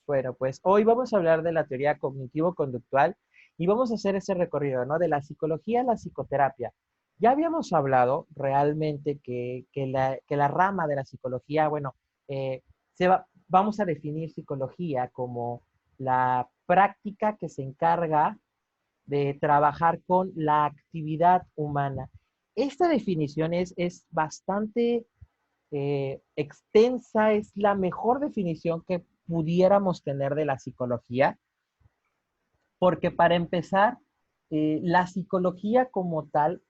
Bueno, pues hoy vamos a hablar de la teoría cognitivo-conductual y vamos a hacer ese recorrido, ¿no? De la psicología a la psicoterapia. Ya habíamos hablado realmente que la rama de la psicología, bueno, eh, vamos a definir psicología como la práctica que se encarga de trabajar con la actividad humana. Esta definición es bastante extensa, es la mejor definición que pudiéramos tener de la psicología, porque para empezar, la psicología como tal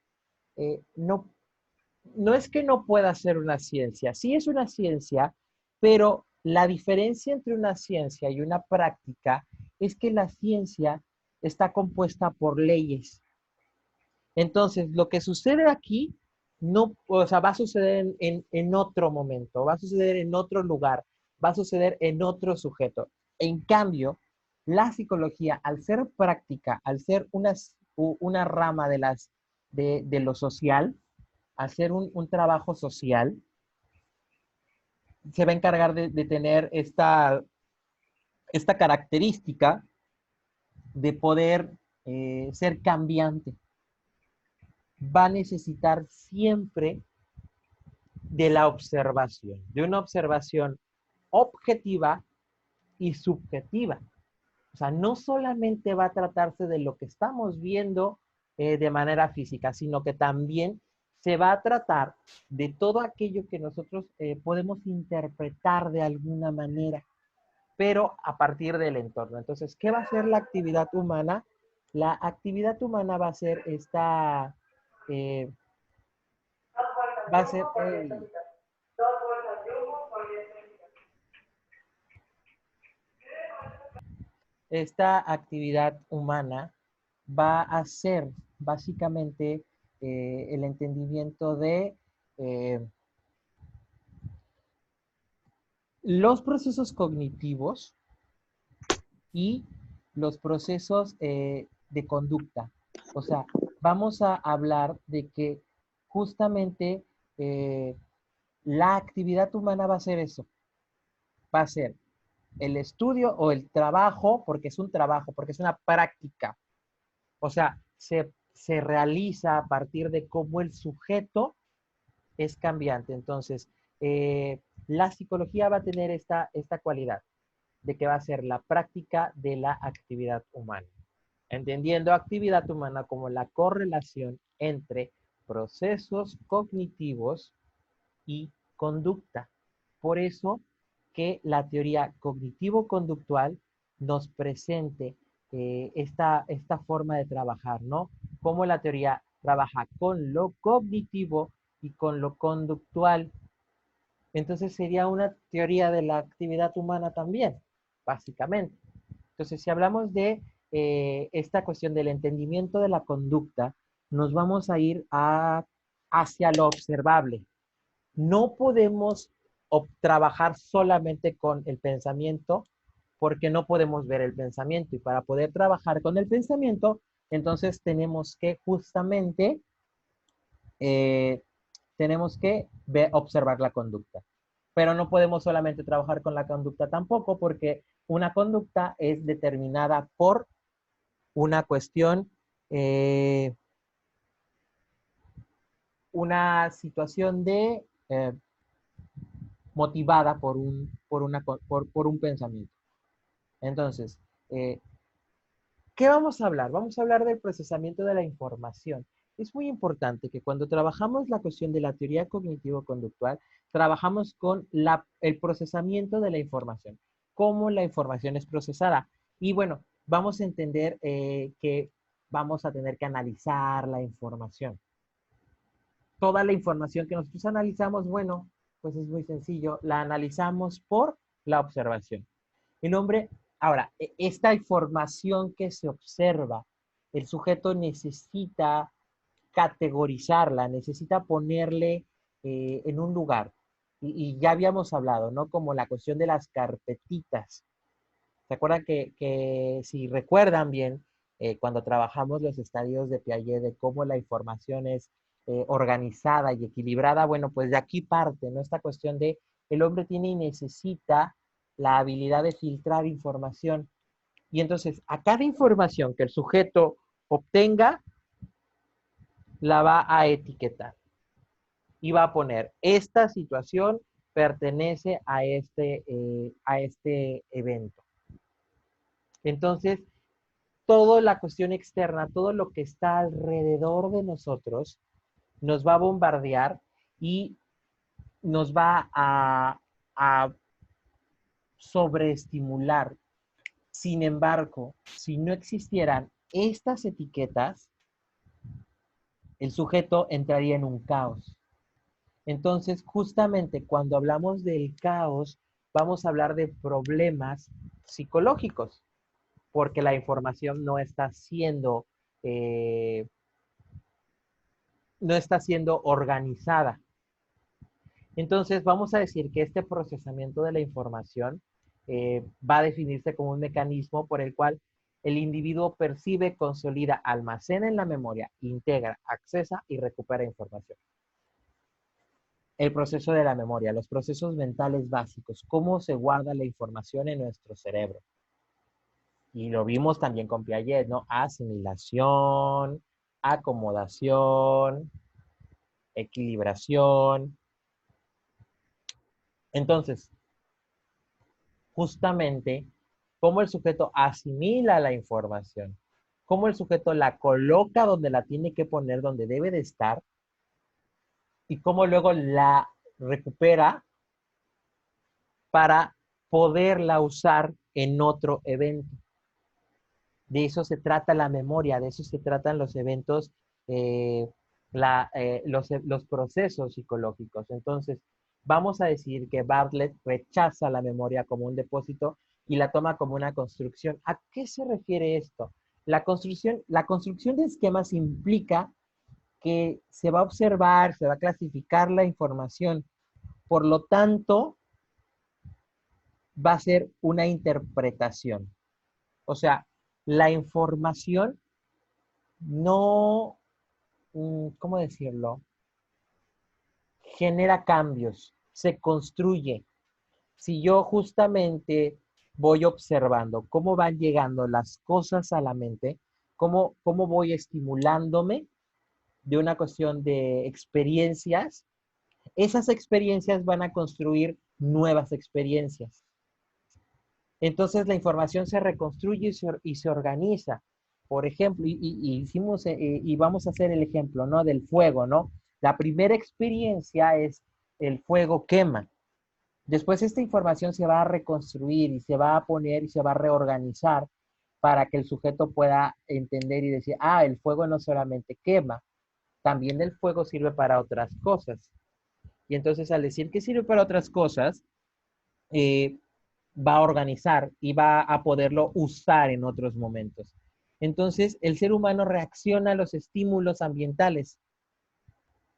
no es que no pueda ser una ciencia, sí es una ciencia, pero la diferencia entre una ciencia y una práctica es que la ciencia está compuesta por leyes. Entonces, lo que sucede aquí, no, o sea, va a suceder en otro momento, va a suceder en otro lugar, va a suceder en otro sujeto. En cambio, la psicología, al ser práctica, al ser una rama de lo social, al ser un trabajo social, se va a encargar de tener esta característica de poder ser cambiante. Va a necesitar siempre de la observación, de una observación objetiva y subjetiva. O sea, no solamente va a tratarse de lo que estamos viendo de manera física, sino que también se va a tratar de todo aquello que nosotros podemos interpretar de alguna manera, pero a partir del entorno. Entonces, ¿qué va a ser la actividad humana? La actividad humana va a ser eh, va a ser, esta actividad humana va a ser básicamente el entendimiento de los procesos cognitivos y los procesos de conducta. O sea, vamos a hablar de que justamente eh, la actividad humana va a ser eso, va a ser el estudio o el trabajo, porque es un trabajo, porque es una práctica. O sea, se realiza a partir de cómo el sujeto es cambiante. Entonces, la psicología va a tener esta cualidad de que va a ser la práctica de la actividad humana. Entendiendo actividad humana como la correlación entre procesos cognitivos y conducta. Por eso que la teoría cognitivo-conductual nos presente esta forma de trabajar, ¿no? Cómo la teoría trabaja con lo cognitivo y con lo conductual. Entonces sería una teoría de la actividad humana también, básicamente. Entonces, si hablamos de esta cuestión del entendimiento de la conducta, nos vamos a ir hacia lo observable. No podemos trabajar solamente con el pensamiento porque no podemos ver el pensamiento. Y para poder trabajar con el pensamiento, entonces tenemos que justamente eh, observar la conducta. Pero no podemos solamente trabajar con la conducta tampoco porque una conducta es determinada por una cuestión, una situación motivada por un pensamiento. Entonces, eh, ¿qué vamos a hablar? Vamos a hablar del procesamiento de la información. Es muy importante que cuando trabajamos la cuestión de la teoría cognitivo-conductual, trabajamos con el procesamiento de la información, cómo la información es procesada. Y bueno, vamos a entender que vamos a tener que analizar la información. Toda la información que nosotros analizamos, bueno, pues es muy sencillo, la analizamos por la observación. El hombre, ahora, esta información que se observa, el sujeto necesita categorizarla, necesita ponerle en un lugar. Y ya habíamos hablado, ¿no? Como la cuestión de las carpetitas. ¿Se acuerdan que si recuerdan bien, cuando trabajamos los estadios de Piaget, de cómo la información es organizada y equilibrada? Bueno, pues de aquí parte, ¿no? Esta cuestión de el hombre tiene y necesita la habilidad de filtrar información. Y entonces, a cada información que el sujeto obtenga, la va a etiquetar. Y va a poner, esta situación pertenece a este evento. Entonces, toda la cuestión externa, todo lo que está alrededor de nosotros, nos va a bombardear y nos va a sobreestimular. Sin embargo, si no existieran estas etiquetas, el sujeto entraría en un caos. Entonces, justamente cuando hablamos del caos, vamos a hablar de problemas psicológicos, porque la información eh, no está siendo organizada. Entonces, vamos a decir que este procesamiento de la información va a definirse como un mecanismo por el cual el individuo percibe, consolida, almacena en la memoria, integra, accesa y recupera información. El proceso de la memoria, los procesos mentales básicos, cómo se guarda la información en nuestro cerebro. Y lo vimos también con Piaget, ¿no? Asimilación, acomodación, equilibración. Entonces, justamente, cómo el sujeto asimila la información, cómo el sujeto la coloca donde la tiene que poner, donde debe de estar, y cómo luego la recupera para poderla usar en otro evento. De eso se trata la memoria, de eso se tratan los eventos, eh, los procesos psicológicos. Entonces, vamos a decir que Bartlett rechaza la memoria como un depósito y la toma como una construcción. ¿A qué se refiere esto? La construcción de esquemas implica que se va a observar, se va a clasificar la información. Por lo tanto, va a ser una interpretación. O sea, la información no, ¿cómo decirlo? Genera cambios, se construye. Si yo justamente voy observando cómo van llegando las cosas a la mente, cómo voy estimulándome de una cuestión de experiencias, esas experiencias van a construir nuevas experiencias. Entonces la información se reconstruye y se organiza. Por ejemplo, y vamos a hacer el ejemplo, ¿no? Del fuego, ¿no? La primera experiencia es el fuego quema. Después esta información se va a reconstruir y se va a poner y se va a reorganizar para que el sujeto pueda entender y decir, ah, el fuego no solamente quema, también el fuego sirve para otras cosas. Y entonces al decir que sirve para otras cosas, eh, va a organizar y va a poderlo usar en otros momentos. Entonces, el ser humano reacciona a los estímulos ambientales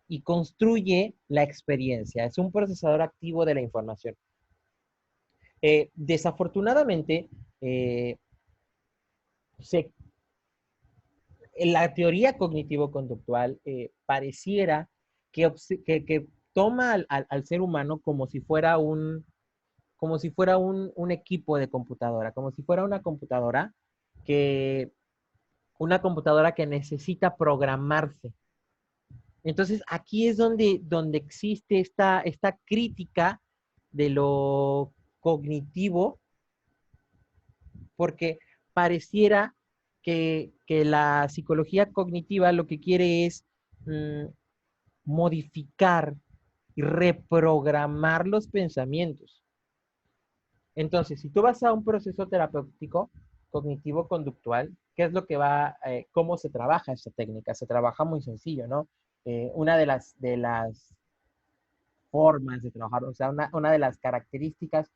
y construye la experiencia. Es un procesador activo de la información. Desafortunadamente, eh, se, la teoría cognitivo-conductual pareciera que toma al ser humano como si fuera un equipo de computadora, como si fuera que, una computadora que necesita programarse. Entonces, aquí es donde existe esta crítica de lo cognitivo, porque pareciera que la psicología cognitiva lo que quiere es mm, modificar y reprogramar los pensamientos. Entonces, si tú vas a un proceso terapéutico cognitivo-conductual, ¿qué es lo que cómo se trabaja esta técnica? Se trabaja muy sencillo, ¿no? Una de las formas de trabajar, o sea, una de las características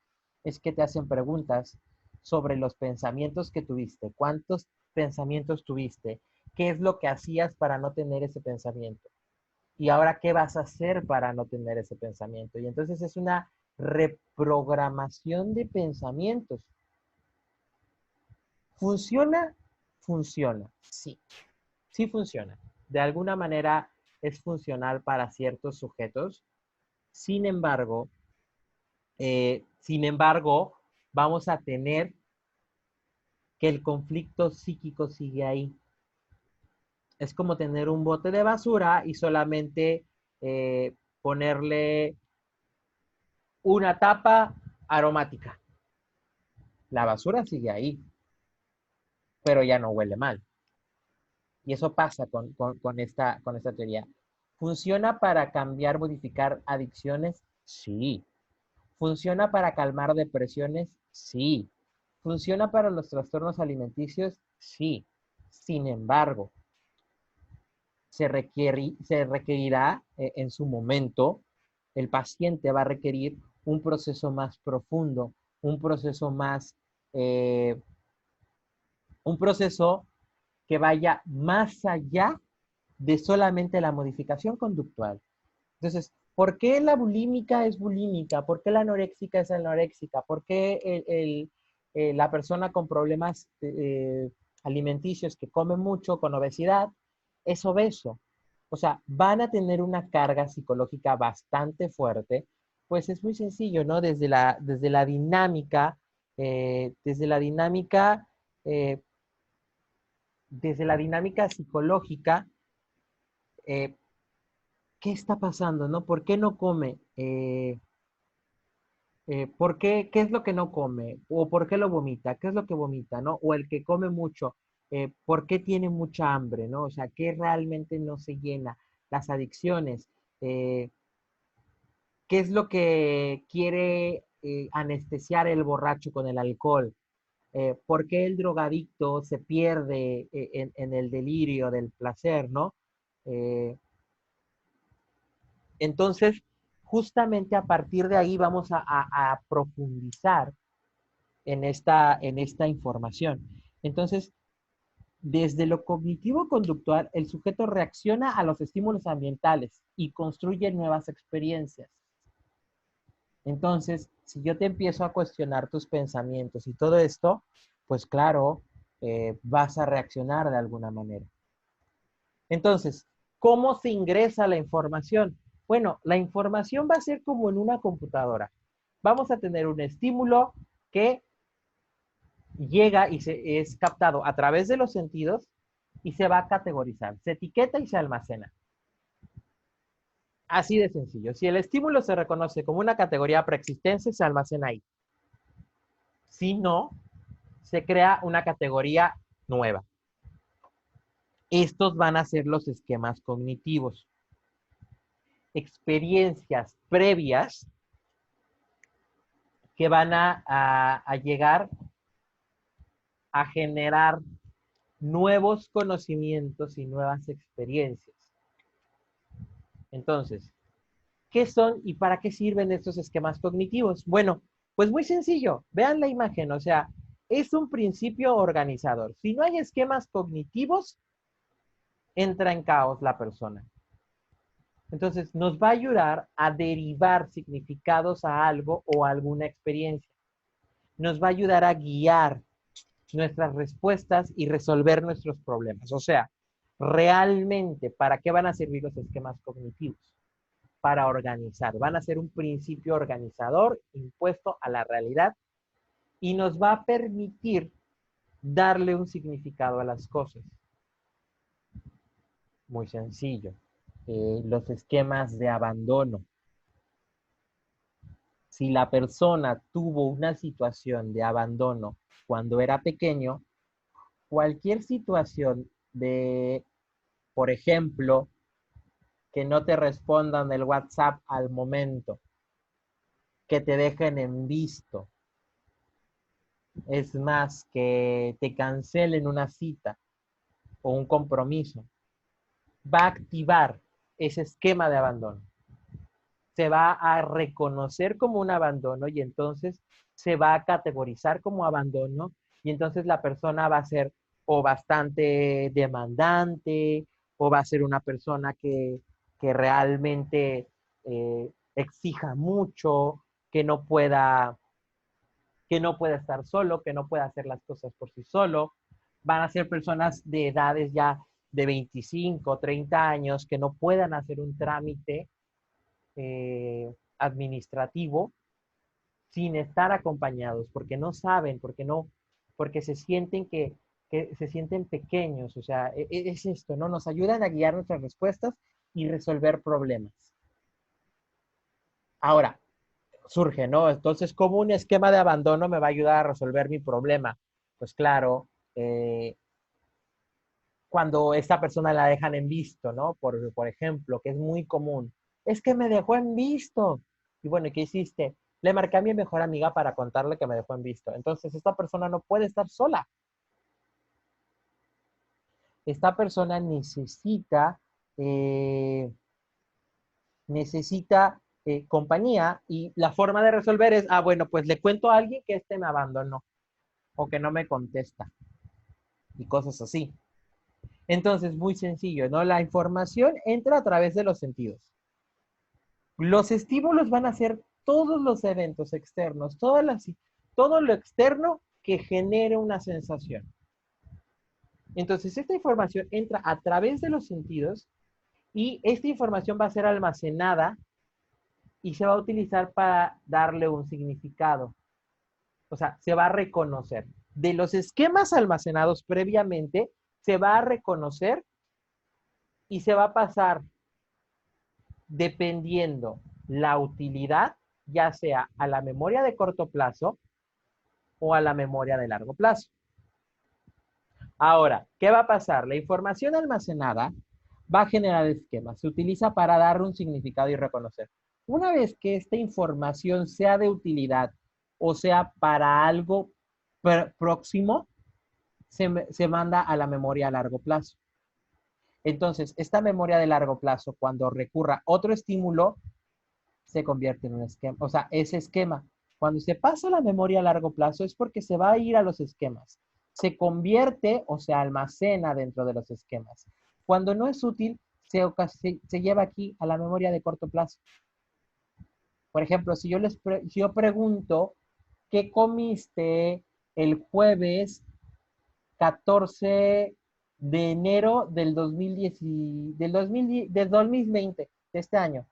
es que te hacen preguntas sobre los pensamientos que tuviste, cuántos pensamientos tuviste, qué es lo que hacías para no tener ese pensamiento y ahora qué vas a hacer para no tener ese pensamiento. Y entonces es una reprogramación de pensamientos. ¿Funciona? Funciona, sí, sí funciona. De alguna manera es funcional para ciertos sujetos. Sin embargo, vamos a tener que el conflicto psíquico sigue ahí. Es como tener un bote de basura y solamente ponerle una tapa aromática. La basura sigue ahí, pero ya no huele mal. Y eso pasa con esta teoría. ¿Funciona para cambiar, modificar adicciones? Sí. ¿Funciona para calmar depresiones? Sí. ¿Funciona para los trastornos alimenticios? Sí. Sin embargo, se requerirá en su momento, el paciente va a requerir un proceso más profundo, un proceso más, eh, un proceso que vaya más allá de solamente la modificación conductual. Entonces, ¿por qué la bulímica es bulímica? ¿Por qué la anoréxica es anoréxica? ¿Por qué la persona con problemas alimenticios que come mucho, con obesidad, es obeso? O sea, van a tener una carga psicológica bastante fuerte, pues es muy sencillo, ¿no? Desde la dinámica, eh, desde la dinámica psicológica, eh, ¿qué está pasando, no? ¿Por qué no come? ¿Por qué, qué es lo que no come? ¿O por qué lo vomita? ¿Qué es lo que vomita, no? O el que come mucho, ¿por qué tiene mucha hambre, no? O sea, ¿qué realmente no se llena? Las adicciones, eh, ¿qué es lo que quiere anestesiar el borracho con el alcohol? ¿Por qué el drogadicto se pierde en el delirio del placer, no? Eh, Entonces, justamente a partir de ahí vamos a profundizar en esta información. Entonces, desde lo cognitivo-conductual, el sujeto reacciona a los estímulos ambientales y construye nuevas experiencias. Entonces, si yo te empiezo a cuestionar tus pensamientos y todo esto, pues claro, vas a reaccionar de alguna manera. Entonces, ¿cómo se ingresa la información? Bueno, la información va a ser como en una computadora. Vamos a tener un estímulo que llega y es captado a través de los sentidos y se va a categorizar. Se etiqueta y se almacena. Así de sencillo. Si el estímulo se reconoce como una categoría preexistente, se almacena ahí. Si no, se crea una categoría nueva. Estos van a ser los esquemas cognitivos. Experiencias previas que van a llegar a generar nuevos conocimientos y nuevas experiencias. Entonces, ¿qué son y para qué sirven estos esquemas cognitivos? Bueno, pues muy sencillo. Vean la imagen, o sea, es un principio organizador. Si no hay esquemas cognitivos, entra en caos la persona. Entonces, nos va a ayudar a derivar significados a algo o a alguna experiencia. Nos va a ayudar a guiar nuestras respuestas y resolver nuestros problemas. O sea, realmente, ¿para qué van a servir los esquemas cognitivos? Para organizar. Van a ser un principio organizador impuesto a la realidad y nos va a permitir darle un significado a las cosas. Muy sencillo. Los esquemas de abandono. Si la persona tuvo una situación de abandono cuando era pequeño, cualquier situación de, por ejemplo, que no te respondan el WhatsApp al momento, que te dejen en visto, es más, que te cancelen una cita o un compromiso, va a activar ese esquema de abandono. Se va a reconocer como un abandono y entonces se va a categorizar como abandono y entonces la persona va a ser o bastante demandante o va a ser una persona que realmente exija mucho, que no pueda estar solo, que no pueda hacer las cosas por sí solo. Van a ser personas de edades ya de 25, 30 años que no puedan hacer un trámite administrativo sin estar acompañados, porque no saben, porque se sienten que se sienten pequeños, o sea, es esto, ¿no? Nos ayudan a guiar nuestras respuestas y resolver problemas. Ahora, surge, ¿no? Entonces, ¿cómo un esquema de abandono me va a ayudar a resolver mi problema? Pues claro, cuando esta persona la dejan en visto, ¿no? Por ejemplo, que es muy común. Es que me dejó en visto. Y bueno, ¿y qué hiciste? Le marqué a mi mejor amiga para contarle que me dejó en visto. Entonces, esta persona no puede estar sola. Esta persona eh, necesita compañía y la forma de resolver es, bueno, pues le cuento a alguien que este me abandonó o que no me contesta y cosas así. Entonces, muy sencillo, ¿no? La información entra a través de los sentidos. Los estímulos van a ser todos los eventos externos, todo lo externo que genere una sensación. Entonces, esta información entra a través de los sentidos y esta información va a ser almacenada y se va a utilizar para darle un significado. O sea, se va a reconocer. De los esquemas almacenados previamente, se va a reconocer y se va a pasar dependiendo la utilidad, ya sea a la memoria de corto plazo o a la memoria de largo plazo. Ahora, ¿qué va a pasar? La información almacenada va a generar esquemas. Se utiliza para dar un significado y reconocer. Una vez que esta información sea de utilidad o sea para algo próximo, se manda a la memoria a largo plazo. Entonces, esta memoria de largo plazo, cuando recurra otro estímulo, se convierte en un esquema. O sea, ese esquema, cuando se pasa a la memoria a largo plazo, es porque se va a ir a los esquemas. Se convierte o se almacena dentro de los esquemas. Cuando no es útil, se lleva aquí a la memoria de corto plazo. Por ejemplo, si yo pregunto, ¿qué comiste el jueves 14 de enero del 2010, del 2020, de este año?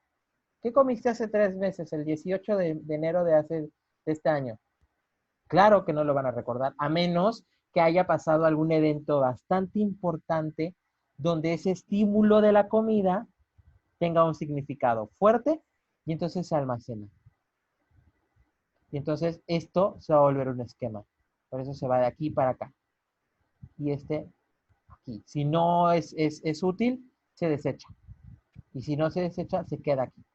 ¿Qué comiste hace 3 meses, el 18 de enero de este año? Claro que no lo van a recordar, a menos que haya pasado algún evento bastante importante donde ese estímulo de la comida tenga un significado fuerte y entonces se almacena. Y entonces esto se va a volver un esquema. Por eso se va de aquí para acá. Y aquí. Si no es útil, se desecha. Y si no se desecha, se queda aquí.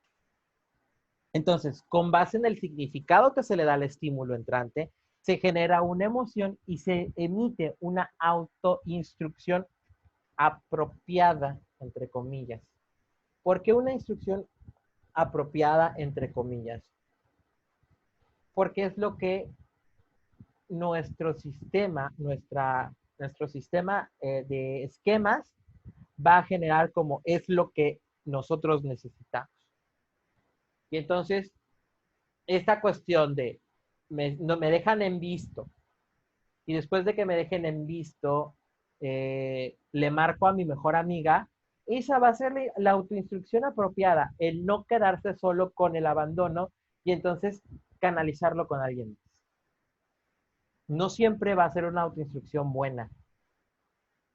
Entonces, con base en el significado que se le da al estímulo entrante, se genera una emoción y se emite una autoinstrucción apropiada, entre comillas. ¿Por qué una instrucción apropiada, entre comillas? Porque es lo que nuestro sistema de esquemas va a generar como es lo que nosotros necesitamos. Y entonces, esta cuestión de no, me dejan en visto y después de que me dejen en visto, le marco a mi mejor amiga, esa va a ser la autoinstrucción apropiada, el no quedarse solo con el abandono y entonces canalizarlo con alguien más. No siempre va a ser una autoinstrucción buena.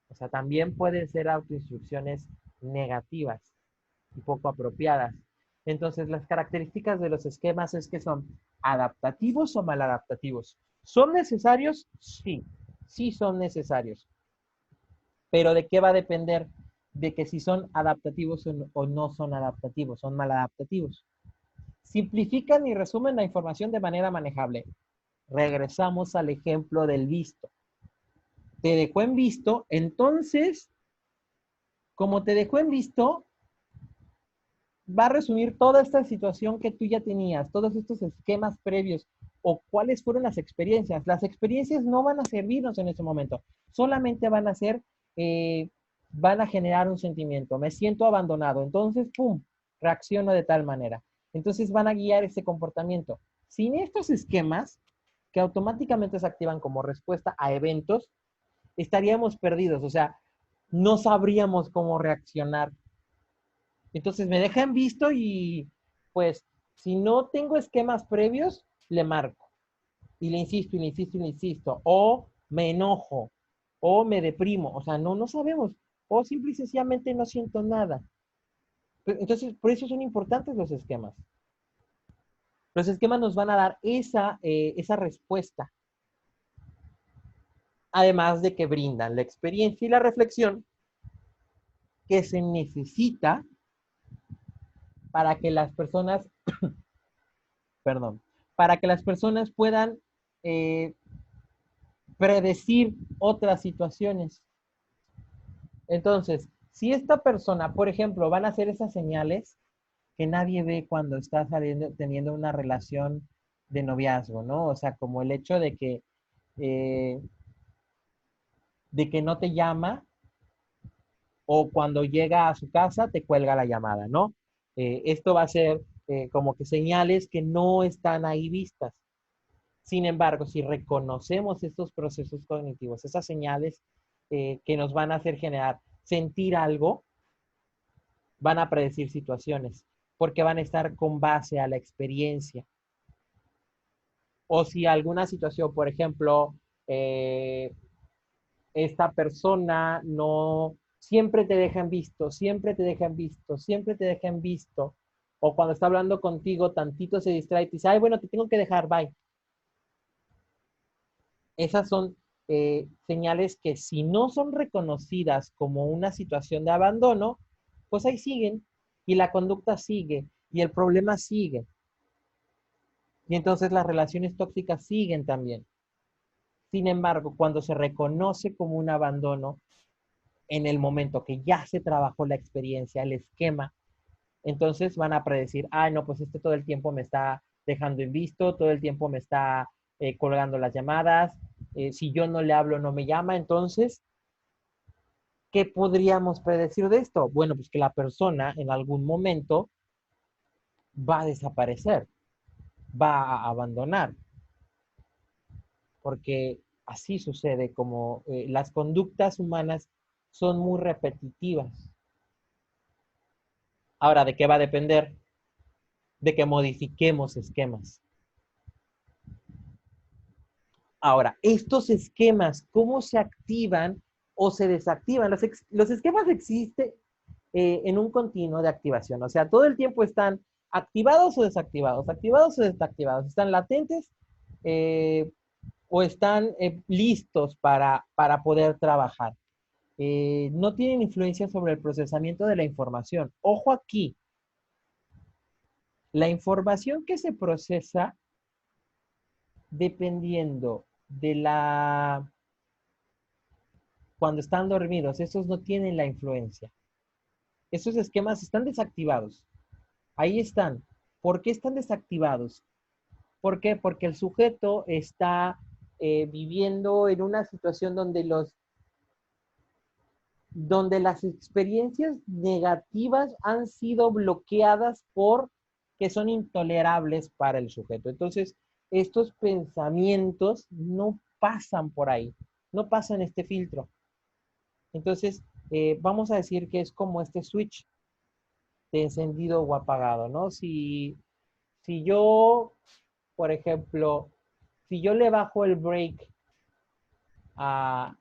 O sea, también pueden ser autoinstrucciones negativas y poco apropiadas. Entonces, las características de los esquemas es que son adaptativos o maladaptativos. ¿Son necesarios? Sí, sí son necesarios. Pero ¿de qué va a depender? De que si son adaptativos o no son adaptativos, son maladaptativos. Simplifican y resumen la información de manera manejable. Regresamos al ejemplo del visto. Te dejó en visto, entonces, como te dejó en visto, va a resumir toda esta situación que tú ya tenías, todos estos esquemas previos o cuáles fueron las experiencias. Las experiencias no van a servirnos en ese momento, solamente van a generar un sentimiento. Me siento abandonado, entonces, ¡pum!, reacciono de tal manera. Entonces van a guiar ese comportamiento. Sin estos esquemas, que automáticamente se activan como respuesta a eventos, estaríamos perdidos, o sea, no sabríamos cómo reaccionar. Entonces me dejan visto y pues si no tengo esquemas previos, le marco y le insisto y le insisto y le insisto, o me enojo, o me deprimo, o sea, no sabemos, o simple y sencillamente no siento nada. Entonces, por eso son importantes los esquemas. Los esquemas nos van a dar esa respuesta, además de que brindan la experiencia y la reflexión que se necesita para que las personas, perdón, para que las personas puedan eh, predecir otras situaciones. Entonces, si esta persona, por ejemplo, van a hacer esas señales que nadie ve cuando está saliendo, teniendo una relación de noviazgo, ¿no? O sea, como el hecho eh, de que no te llama o cuando llega a su casa te cuelga la llamada, ¿no? Esto va a ser como que señales que no están ahí vistas. Sin embargo, si reconocemos estos procesos cognitivos, esas señales que nos van a hacer generar sentir algo, van a predecir situaciones, porque van a estar con base a la experiencia. O si alguna situación, por ejemplo, eh, esta persona no, siempre te dejan visto, siempre te dejan visto, siempre te dejan visto, o cuando está hablando contigo, tantito se distrae y te dice, ay, bueno, te tengo que dejar, bye. Esas son señales que si no son reconocidas como una situación de abandono, pues ahí siguen y la conducta sigue y el problema sigue. Y entonces las relaciones tóxicas siguen también. Sin embargo, cuando se reconoce como un abandono, en el momento que ya se trabajó la experiencia, el esquema, entonces van a predecir, ah, no, pues este todo el tiempo me está dejando en visto, todo el tiempo me está colgando las llamadas, si yo no le hablo, no me llama, entonces, ¿qué podríamos predecir de esto? Bueno, pues que la persona en algún momento va a desaparecer, va a abandonar, porque así sucede, como las conductas humanas son muy repetitivas. Ahora, ¿de qué va a depender? De que modifiquemos esquemas. Ahora, estos esquemas, ¿cómo se activan o se desactivan? Los esquemas existen en un continuo de activación, o sea, todo el tiempo están activados o desactivados, están latentes eh, o están listos para poder trabajar. No tienen influencia sobre el procesamiento de la información. Ojo aquí, la información que se procesa dependiendo de cuando están dormidos, esos no tienen la influencia. Esos esquemas están desactivados. Ahí están. ¿Por qué están desactivados? ¿Por qué? Porque el sujeto está viviendo en una situación donde las experiencias negativas han sido bloqueadas por que son intolerables para el sujeto. Entonces, estos pensamientos no pasan por ahí, no pasan este filtro. Entonces, vamos a decir que es como este switch de encendido o apagado, ¿no? Si yo, por ejemplo, si yo le bajo el break a,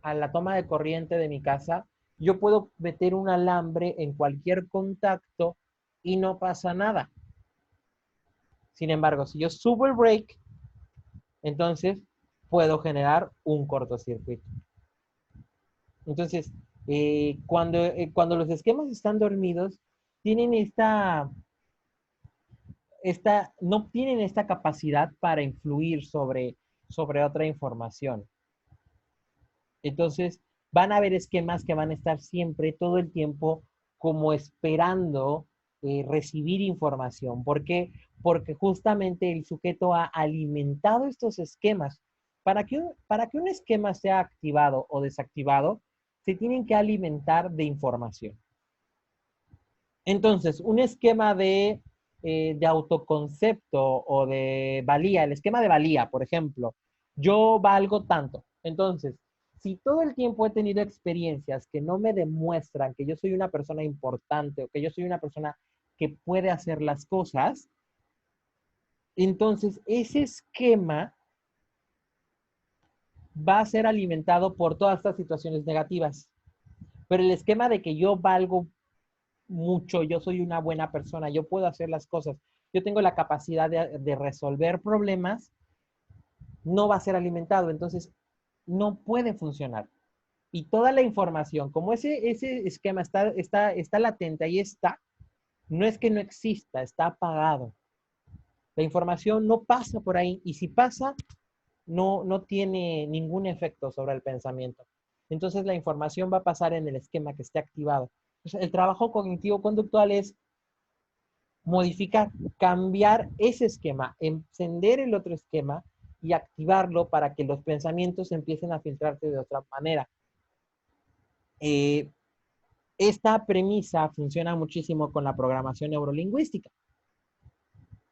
a la toma de corriente de mi casa, yo puedo meter un alambre en cualquier contacto y no pasa nada. Sin embargo, si yo subo el break, entonces puedo generar un cortocircuito. Entonces, cuando los esquemas están dormidos, tienen no tienen esta capacidad para influir sobre otra información. Entonces, van a haber esquemas que van a estar siempre, todo el tiempo, como esperando recibir información. ¿Por qué? Porque justamente el sujeto ha alimentado estos esquemas. Para que un esquema sea activado o desactivado, se tienen que alimentar de información. Entonces, un esquema de autoconcepto o de valía, el esquema de valía, por ejemplo, yo valgo tanto. Entonces, si todo el tiempo he tenido experiencias que no me demuestran que yo soy una persona importante o que yo soy una persona que puede hacer las cosas, Entonces, ese esquema va a ser alimentado por todas estas situaciones negativas. Pero el esquema de que yo valgo mucho, yo soy una buena persona, yo puedo hacer las cosas, yo tengo la capacidad de resolver problemas, no va a ser alimentado. Entonces, no puede funcionar. Y toda la información, como ese esquema está latente, ahí está, no es que no exista, está apagado. La información no pasa por ahí y si pasa, no tiene ningún efecto sobre el pensamiento. Entonces la información va a pasar en el esquema que esté activado. Entonces, el trabajo cognitivo-conductual es modificar, cambiar ese esquema, encender el otro esquema y activarlo para que los pensamientos empiecen a filtrarse de otra manera. Esta premisa funciona muchísimo con la programación neurolingüística.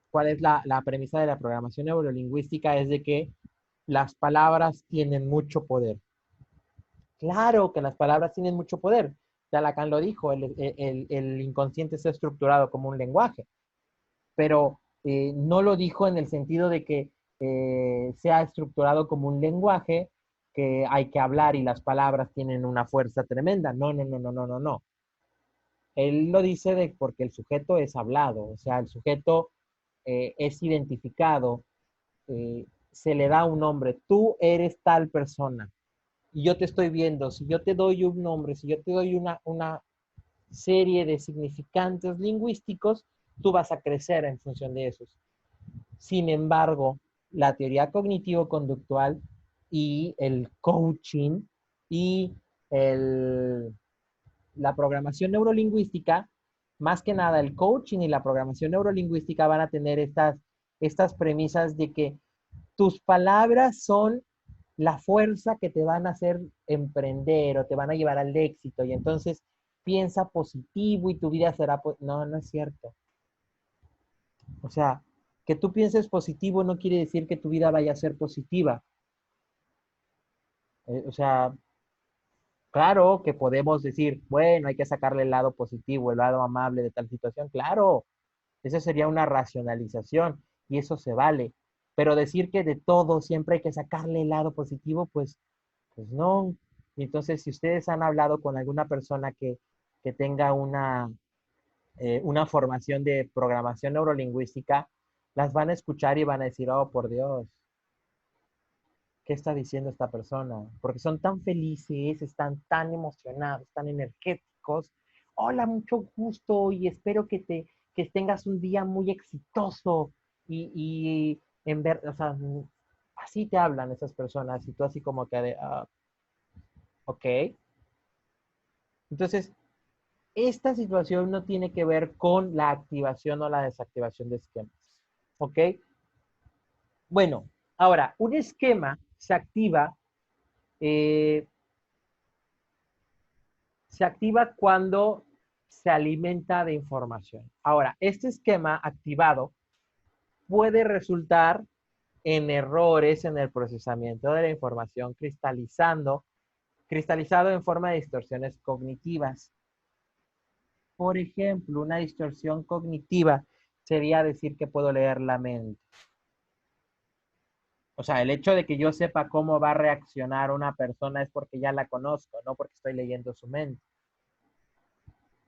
¿Cuál es la premisa de la programación neurolingüística? Es de que las palabras tienen mucho poder. Claro que las palabras tienen mucho poder. Ya Lacan lo dijo, el inconsciente está estructurado como un lenguaje, pero no lo dijo en el sentido de que sea estructurado como un lenguaje que hay que hablar y las palabras tienen una fuerza tremenda. No, no, no, no, no, no, no. Él lo dice porque el sujeto es hablado, o sea, el sujeto es identificado, se le da un nombre, tú eres tal persona y yo te estoy viendo, si yo te doy un nombre, si yo te doy una serie de significantes lingüísticos, tú vas a crecer en función de esos. Sin embargo, la teoría cognitivo-conductual y el coaching y el, la programación neurolingüística, más que nada el coaching y la programación neurolingüística van a tener estas premisas de que tus palabras son la fuerza que te van a hacer emprender o te van a llevar al éxito y entonces piensa positivo y tu vida será... No, no es cierto. O sea, que tú pienses positivo no quiere decir que tu vida vaya a ser positiva. O sea, claro que podemos decir, bueno, hay que sacarle el lado positivo, el lado amable de tal situación. Claro, esa sería una racionalización y eso se vale. Pero decir que de todo siempre hay que sacarle el lado positivo, pues no. Y entonces, si ustedes han hablado con alguna persona que tenga una formación de programación neurolingüística, las van a escuchar y van a decir, oh, por Dios, ¿qué está diciendo esta persona? Porque son tan felices, están tan emocionados, tan energéticos. Hola, mucho gusto y espero que tengas un día muy exitoso y en ver, o sea, así te hablan esas personas y tú así como que de, ok. Entonces, esta situación no tiene que ver con la activación o la desactivación de esquemas, ¿ok? Bueno, ahora, un esquema eh, se activa cuando se alimenta de información. Ahora, este esquema activado puede resultar en errores en el procesamiento de la información, cristalizado en forma de distorsiones cognitivas. Por ejemplo, una distorsión cognitiva sería decir que puedo leer la mente. O sea, el hecho de que yo sepa cómo va a reaccionar una persona es porque ya la conozco, no porque estoy leyendo su mente.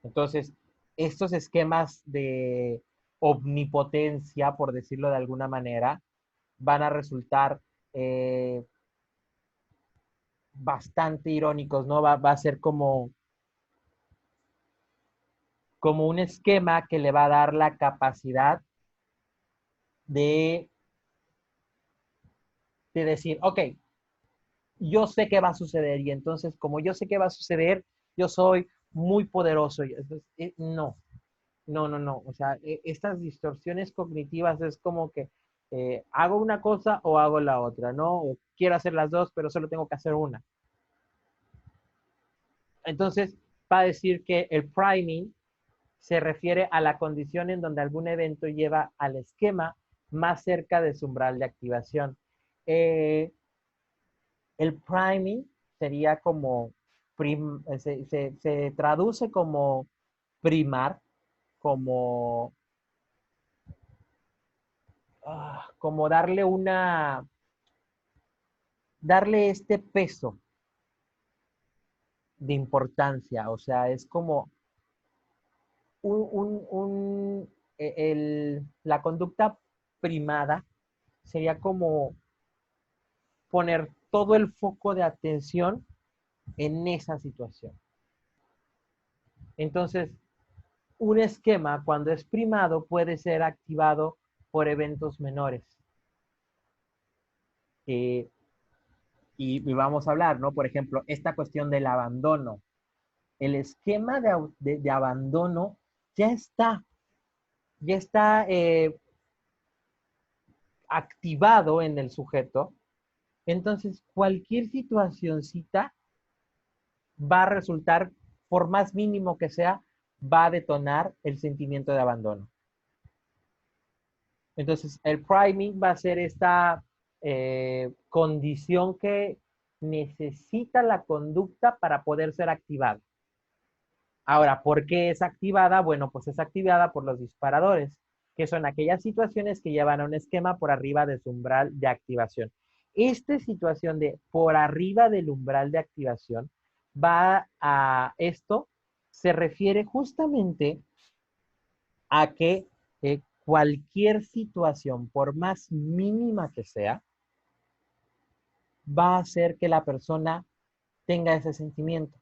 Entonces, estos esquemas de omnipotencia, por decirlo de alguna manera, van a resultar bastante irónicos, ¿no? Va a ser como un esquema que le va a dar la capacidad de, de decir, ok, yo sé qué va a suceder y entonces como yo sé qué va a suceder, yo soy muy poderoso. Entonces, no, no, no, no. O sea, estas distorsiones cognitivas es como que hago una cosa o hago la otra, ¿no? O quiero hacer las dos, pero solo tengo que hacer una. Entonces, va a decir que el priming se refiere a la condición en donde algún evento lleva al esquema más cerca de su umbral de activación. Eh, el priming sería como, se traduce como primar, como como darle este peso de importancia. O sea, es como la conducta primada sería como poner todo el foco de atención en esa situación. Entonces, un esquema cuando es primado puede ser activado por eventos menores. Eh, y vamos a hablar, ¿no? Por ejemplo, esta cuestión del abandono. El esquema de abandono ya está activado en el sujeto. Entonces, cualquier situacióncita va a resultar, por más mínimo que sea, va a detonar el sentimiento de abandono. Entonces, el priming va a ser esta condición que necesita la conducta para poder ser activada. Ahora, ¿por qué es activada? Bueno, pues es activada por los disparadores, que son aquellas situaciones que llevan a un esquema por arriba de su umbral de activación. Esta situación de por arriba del umbral de activación esto se refiere justamente a que cualquier situación, por más mínima que sea, va a hacer que la persona tenga ese sentimiento.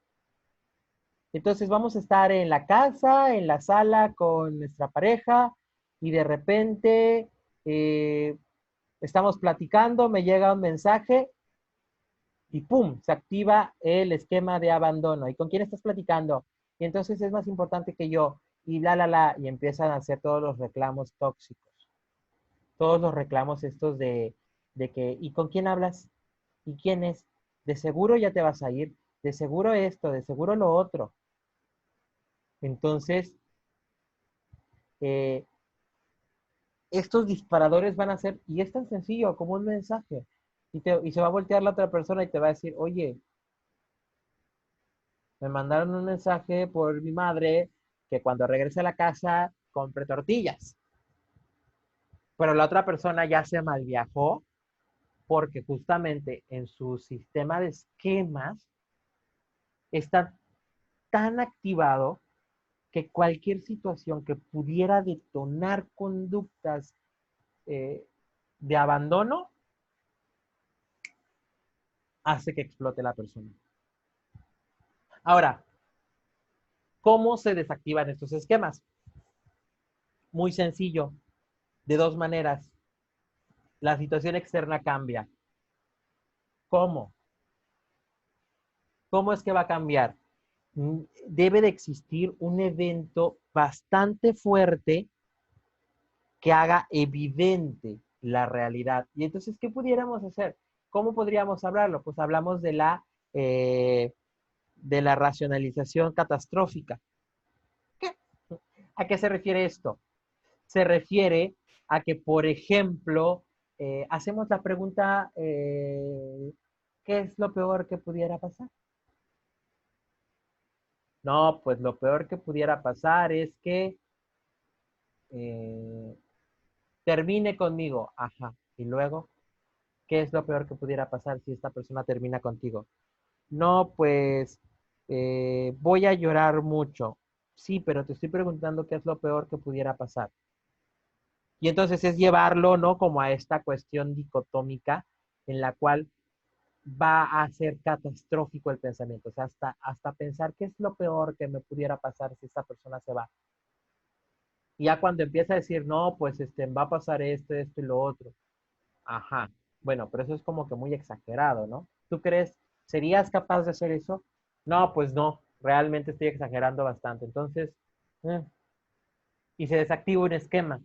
Entonces vamos a estar en la casa, en la sala con nuestra pareja y de repente estamos platicando, me llega un mensaje y ¡pum! Se activa el esquema de abandono. ¿Y con quién estás platicando? Y entonces es más importante que yo y y empiezan a hacer todos los reclamos tóxicos. Todos los reclamos estos de que, ¿y con quién hablas? ¿Y quién es? De seguro ya te vas a ir, de seguro esto, de seguro lo otro. Entonces, eh, estos disparadores van a ser, y es tan sencillo como un mensaje, y se va a voltear la otra persona y te va a decir, oye, me mandaron un mensaje por mi madre que cuando regrese a la casa compre tortillas. Pero la otra persona ya se malviajó porque justamente en su sistema de esquemas está tan activado que cualquier situación que pudiera detonar conductas eh, de abandono hace que explote la persona. Ahora, ¿cómo se desactivan estos esquemas? Muy sencillo, de dos maneras. La situación externa cambia. ¿Cómo? ¿Cómo es que va a cambiar? Debe de existir un evento bastante fuerte que haga evidente la realidad. Y entonces, ¿qué pudiéramos hacer? ¿Cómo podríamos hablarlo? Pues hablamos de la racionalización catastrófica. ¿Qué? ¿A qué se refiere esto? Se refiere a que, por ejemplo, hacemos la pregunta, ¿qué es lo peor que pudiera pasar? No, pues lo peor que pudiera pasar es que eh, termine conmigo. Ajá. Y luego, ¿qué es lo peor que pudiera pasar si esta persona termina contigo? No, pues voy a llorar mucho. Sí, pero te estoy preguntando qué es lo peor que pudiera pasar. Y entonces es llevarlo, ¿no? Como a esta cuestión dicotómica en la cual va a ser catastrófico el pensamiento. O sea, hasta pensar qué es lo peor que me pudiera pasar si esta persona se va. Y ya cuando empieza a decir, no, pues va a pasar esto y lo otro. Ajá. Bueno, pero eso es como que muy exagerado, ¿no? ¿Tú crees, serías capaz de hacer eso? No, pues no. Realmente estoy exagerando bastante. Entonces, eh, y se desactiva un esquema.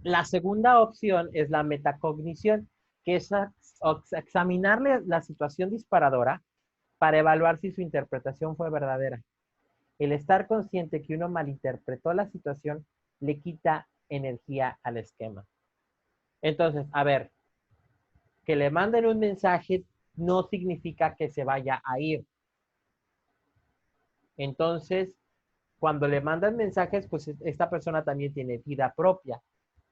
La segunda opción es la metacognición, que es examinar la situación disparadora para evaluar si su interpretación fue verdadera. El estar consciente que uno malinterpretó la situación le quita energía al esquema. Entonces, a ver, que le manden un mensaje no significa que se vaya a ir. Entonces, cuando le mandan mensajes, pues esta persona también tiene vida propia.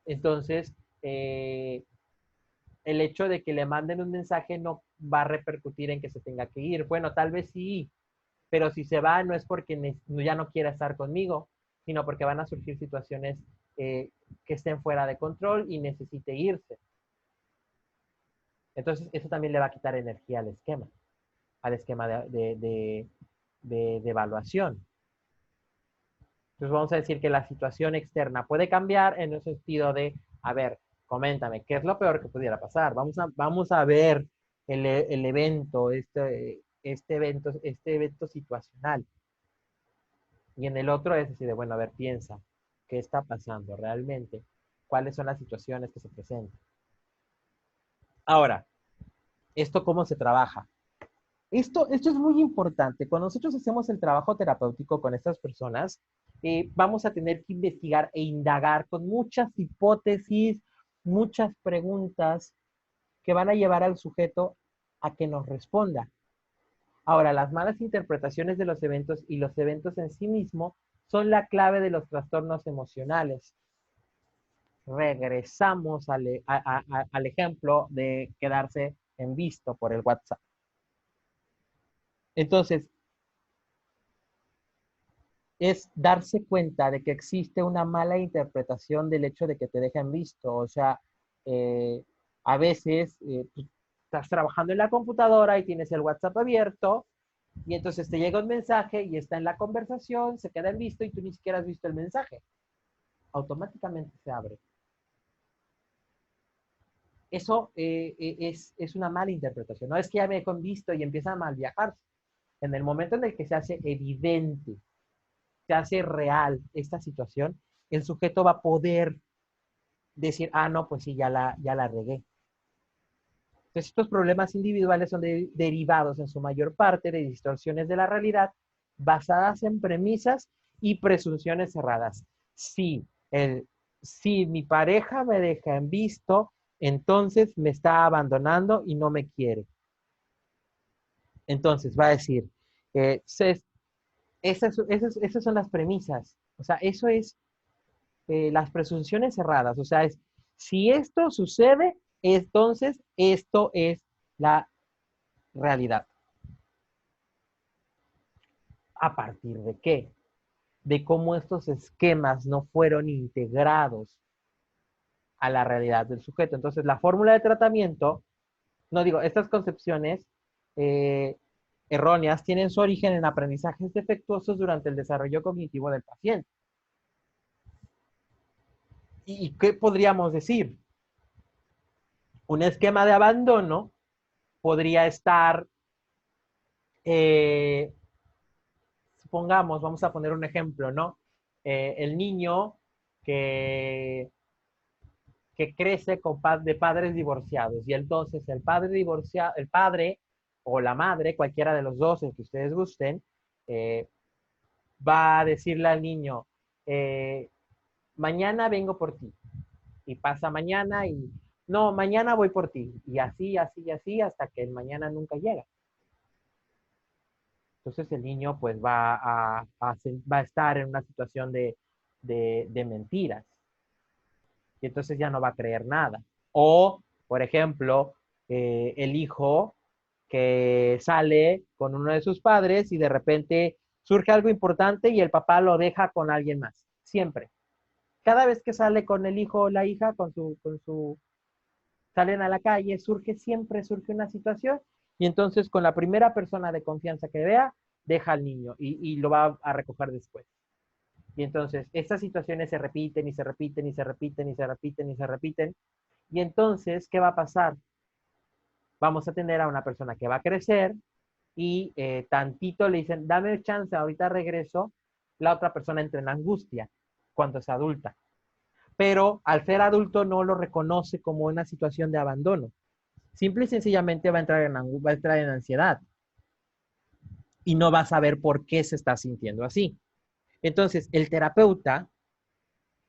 Entonces, el hecho de que le manden un mensaje no va a repercutir en que se tenga que ir. Bueno, tal vez sí, pero si se va no es porque ya no quiera estar conmigo, sino porque van a surgir situaciones que estén fuera de control y necesite irse. Entonces, eso también le va a quitar energía al esquema de evaluación. Entonces, vamos a decir que la situación externa puede cambiar en el sentido de, a ver, coméntame, ¿qué es lo peor que pudiera pasar? Vamos a ver el evento, este evento situacional. Y en el otro es decir, bueno, a ver, piensa, ¿qué está pasando realmente? ¿Cuáles son las situaciones que se presentan? Ahora, ¿esto cómo se trabaja? Esto es muy importante. Cuando nosotros hacemos el trabajo terapéutico con estas personas, vamos a tener que investigar e indagar con muchas hipótesis, muchas preguntas que van a llevar al sujeto a que nos responda. Ahora, las malas interpretaciones de los eventos y los eventos en sí mismos son la clave de los trastornos emocionales. Regresamos al ejemplo de quedarse en visto por el WhatsApp. Entonces, es darse cuenta de que existe una mala interpretación del hecho de que te dejan visto. O sea, eh, a veces tú estás trabajando en la computadora y tienes el WhatsApp abierto y entonces te llega un mensaje y está en la conversación, se queda en visto y tú ni siquiera has visto el mensaje. Automáticamente se abre. Eso es una mala interpretación. No es que ya me he visto y empieza a mal viajar. En el momento en el que se hace evidente, se hace real esta situación, el sujeto va a poder decir, ah, no, pues sí, ya la regué. Entonces, estos problemas individuales son derivados en su mayor parte de distorsiones de la realidad basadas en premisas y presunciones cerradas. Si, si mi pareja me deja en visto, entonces me está abandonando y no me quiere. Entonces va a decir, esas son las premisas. O sea, eso es las presunciones cerradas. O sea, es, si esto sucede, entonces esto es la realidad. ¿A partir de qué? De cómo estos esquemas no fueron integrados a la realidad del sujeto. Entonces, la fórmula de tratamiento, no digo, estas concepciones eh, erróneas tienen su origen en aprendizajes defectuosos durante el desarrollo cognitivo del paciente. ¿Y qué podríamos decir? Un esquema de abandono podría estar, supongamos, vamos a poner un ejemplo, ¿no? El niño que, que crece de padres divorciados y entonces el padre divorciado, el padre o la madre, cualquiera de los dos, el que ustedes gusten, eh, va a decirle al niño, mañana vengo por ti. Y pasa mañana y, no, mañana voy por ti. Y así, así, así, hasta que el mañana nunca llega. Entonces el niño pues va a estar en una situación de mentiras. Y entonces ya no va a creer nada. O, por ejemplo, el hijo que sale con uno de sus padres y de repente surge algo importante y el papá lo deja con alguien más. Siempre. Cada vez que sale con el hijo o la hija, salen a la calle, siempre surge una situación y entonces con la primera persona de confianza que vea, deja al niño y lo va a recoger después. Y entonces estas situaciones se repiten y se repiten y se repiten y se repiten y se repiten. Y entonces, ¿qué va a pasar? Vamos a tener a una persona que va a crecer y tantito le dicen, dame chance, ahorita regreso. La otra persona entra en angustia cuando es adulta. Pero al ser adulto no lo reconoce como una situación de abandono. Simple y sencillamente va a entrar en ansiedad y no va a saber por qué se está sintiendo así. Entonces, el terapeuta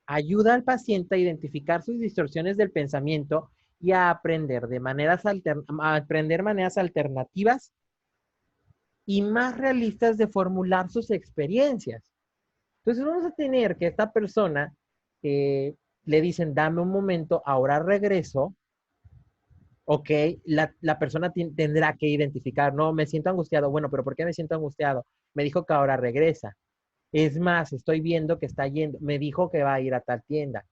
ayuda al paciente a identificar sus distorsiones del pensamiento y a aprender, a aprender maneras alternativas y más realistas de formular sus experiencias. Entonces vamos a tener que esta persona le dicen, dame un momento, ahora regreso. Ok, la persona tendrá que identificar, no, me siento angustiado. Bueno, pero ¿por qué me siento angustiado? Me dijo que ahora regresa. Es más, estoy viendo que está yendo, me dijo que va a ir a tal tienda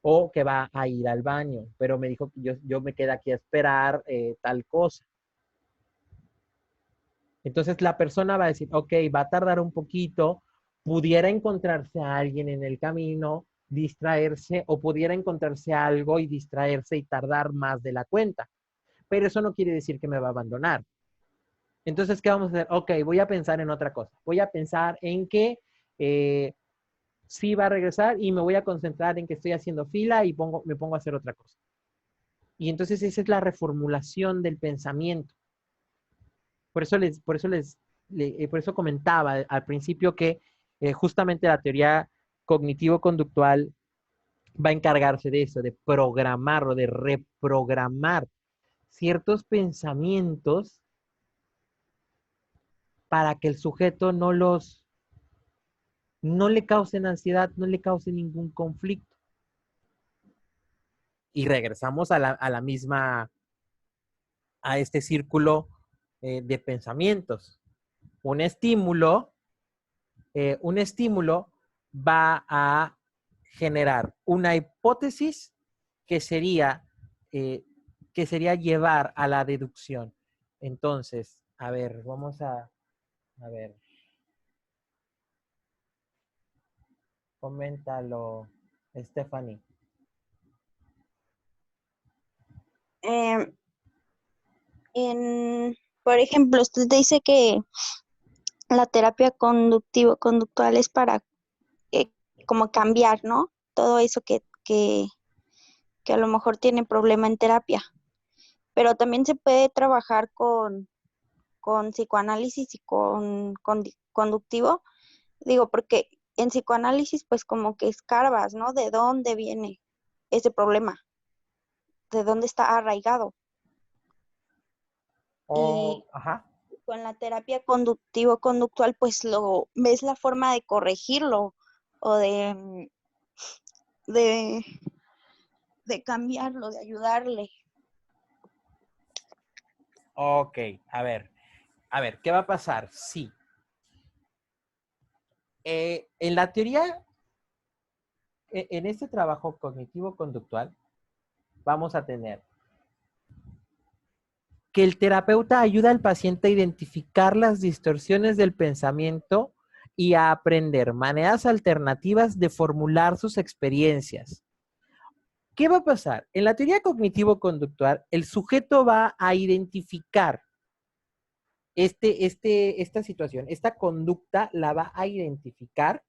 o que va a ir al baño, pero me dijo que yo me quedé aquí a esperar tal cosa. Entonces la persona va a decir, ok, va a tardar un poquito, pudiera encontrarse a alguien en el camino, distraerse o pudiera encontrarse algo y distraerse y tardar más de la cuenta. Pero eso no quiere decir que me va a abandonar. Entonces, ¿qué vamos a hacer? Ok, voy a pensar en otra cosa. Voy a pensar en que eh, sí va a regresar y me voy a concentrar en que estoy haciendo fila y me pongo a hacer otra cosa. Y entonces esa es la reformulación del pensamiento. Por eso comentaba al principio que justamente la teoría cognitivo-conductual va a encargarse de eso, de programar o de reprogramar ciertos pensamientos para que el sujeto no le causen ansiedad, no le cause ningún conflicto. Y regresamos a la misma, a este círculo de pensamientos. Un estímulo, un estímulo va a generar una hipótesis que sería, eh, que sería llevar a la deducción. Entonces, a ver, a ver, coméntalo, Stephanie. Eh, por ejemplo, usted dice que la terapia conductual es para eh, como cambiar, ¿no? Todo eso que a lo mejor tiene problema en terapia. Pero también se puede trabajar con psicoanálisis y con conductivo. Digo, porque en psicoanálisis pues como que escarbas, ¿no? ¿De dónde viene ese problema? ¿De dónde está arraigado? O, Y ajá. con la terapia conductivo-conductual, pues lo ves la forma de corregirlo o de, de cambiarlo, de ayudarle. Ok, a ver, ¿qué va a pasar? Sí. En la teoría, en este trabajo cognitivo-conductual, vamos a tener que el terapeuta ayuda al paciente a identificar las distorsiones del pensamiento y a aprender maneras alternativas de formular sus experiencias. ¿Qué va a pasar? En la teoría cognitivo-conductual, el sujeto va a identificar esta situación, esta conducta la va a identificar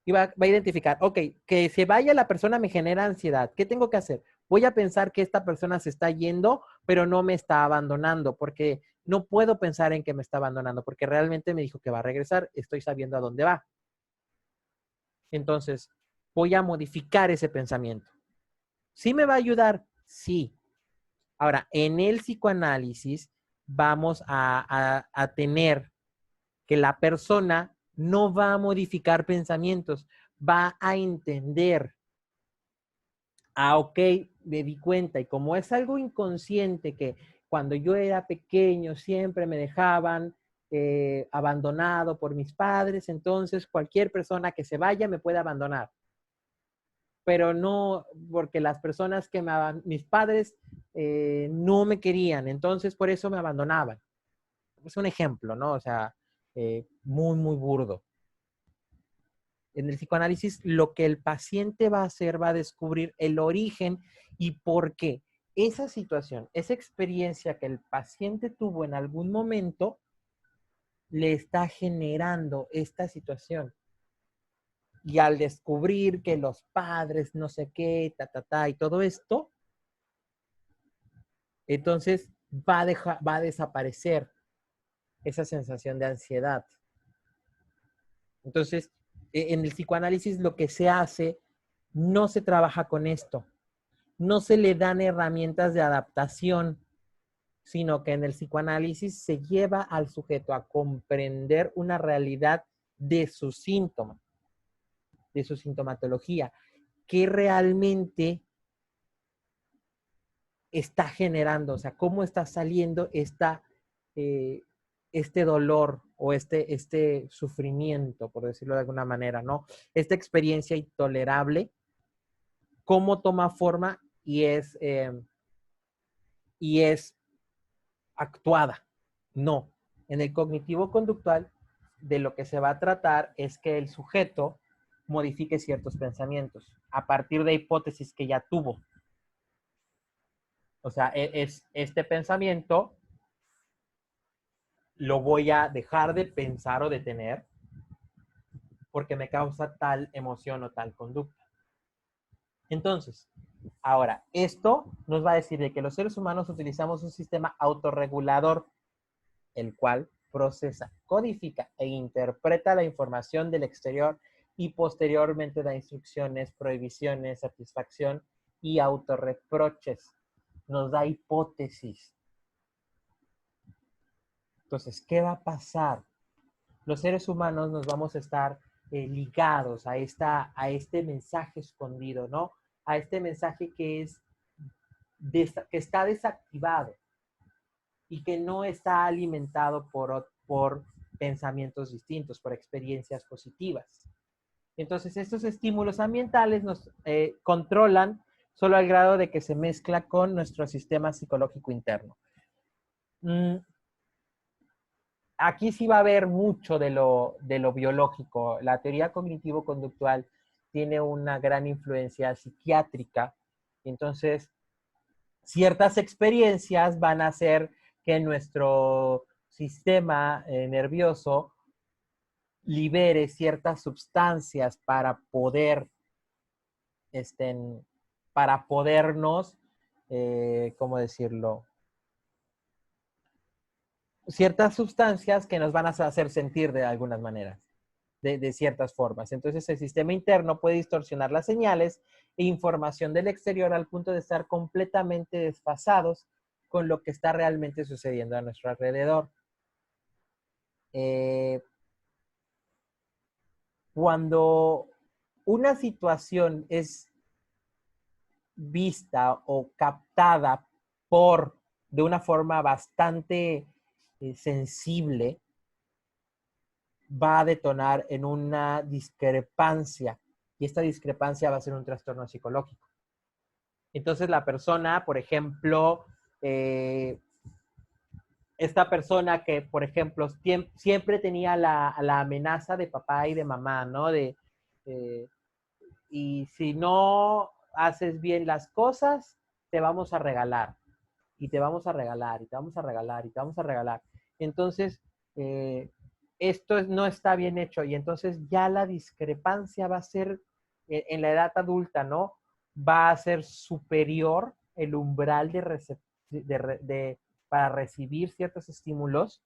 y va a identificar, ok, que se vaya la persona me genera ansiedad. ¿Qué tengo que hacer? Voy a pensar que esta persona se está yendo, pero no me está abandonando, porque no puedo pensar en que me está abandonando, porque realmente me dijo que va a regresar, estoy sabiendo a dónde va. Entonces, voy a modificar ese pensamiento. ¿Sí me va a ayudar? Sí. Ahora, en el psicoanálisis vamos a tener que la persona no va a modificar pensamientos, va a entender. Ah, ok, me di cuenta. Y como es algo inconsciente que cuando yo era pequeño siempre me dejaban abandonado por mis padres, entonces cualquier persona que se vaya me puede abandonar. Pero no porque las personas que mis padres no me querían, entonces por eso me abandonaban. Es un ejemplo, ¿no? O sea, muy, muy burdo. En el psicoanálisis, lo que el paciente va a hacer va a descubrir el origen y por qué esa situación, esa experiencia que el paciente tuvo en algún momento, le está generando esta situación. Y al descubrir que los padres, no sé qué, y todo esto, entonces va a desaparecer esa sensación de ansiedad. Entonces, en el psicoanálisis lo que se hace, no se trabaja con esto, no se le dan herramientas de adaptación, sino que en el psicoanálisis se lleva al sujeto a comprender una realidad de su síntoma, de su sintomatología, qué realmente está generando, o sea, cómo está saliendo este dolor o este sufrimiento, por decirlo de alguna manera, ¿no? Esta experiencia intolerable, cómo toma forma y es actuada. No. En el cognitivo conductual, de lo que se va a tratar es que el sujeto modifique ciertos pensamientos a partir de hipótesis que ya tuvo. O sea, es este pensamiento lo voy a dejar de pensar o de tener porque me causa tal emoción o tal conducta. Entonces, ahora, esto nos va a decir de que los seres humanos utilizamos un sistema autorregulador, el cual procesa, codifica e interpreta la información del exterior y posteriormente da instrucciones, prohibiciones, satisfacción y autorreproches. Nos da hipótesis. Entonces, ¿qué va a pasar? Los seres humanos nos vamos a estar ligados a este mensaje escondido, ¿no? A este mensaje que está desactivado y que no está alimentado por pensamientos distintos, por experiencias positivas. Entonces, estos estímulos ambientales nos controlan solo al grado de que se mezcla con nuestro sistema psicológico interno. Aquí sí va a haber mucho de lo biológico. La teoría cognitivo-conductual tiene una gran influencia psiquiátrica. Entonces, ciertas experiencias van a hacer que nuestro sistema nervioso libere ciertas sustancias para podernos, ¿cómo decirlo? Ciertas sustancias que nos van a hacer sentir de algunas maneras, de ciertas formas. Entonces el sistema interno puede distorsionar las señales e información del exterior al punto de estar completamente desfasados con lo que está realmente sucediendo a nuestro alrededor. Cuando una situación es vista o captada de una forma bastante sensible, va a detonar en una discrepancia y esta discrepancia va a ser un trastorno psicológico. Entonces la persona, por ejemplo, esta persona que, por ejemplo, siempre tenía la amenaza de papá y de mamá, ¿no? Y si no haces bien las cosas, te vamos a regalar. Y te vamos a regalar, y te vamos a regalar, y te vamos a regalar. Entonces, esto no está bien hecho. Y entonces ya la discrepancia va a ser, en la edad adulta, ¿no? Va a ser superior el umbral para recibir ciertos estímulos,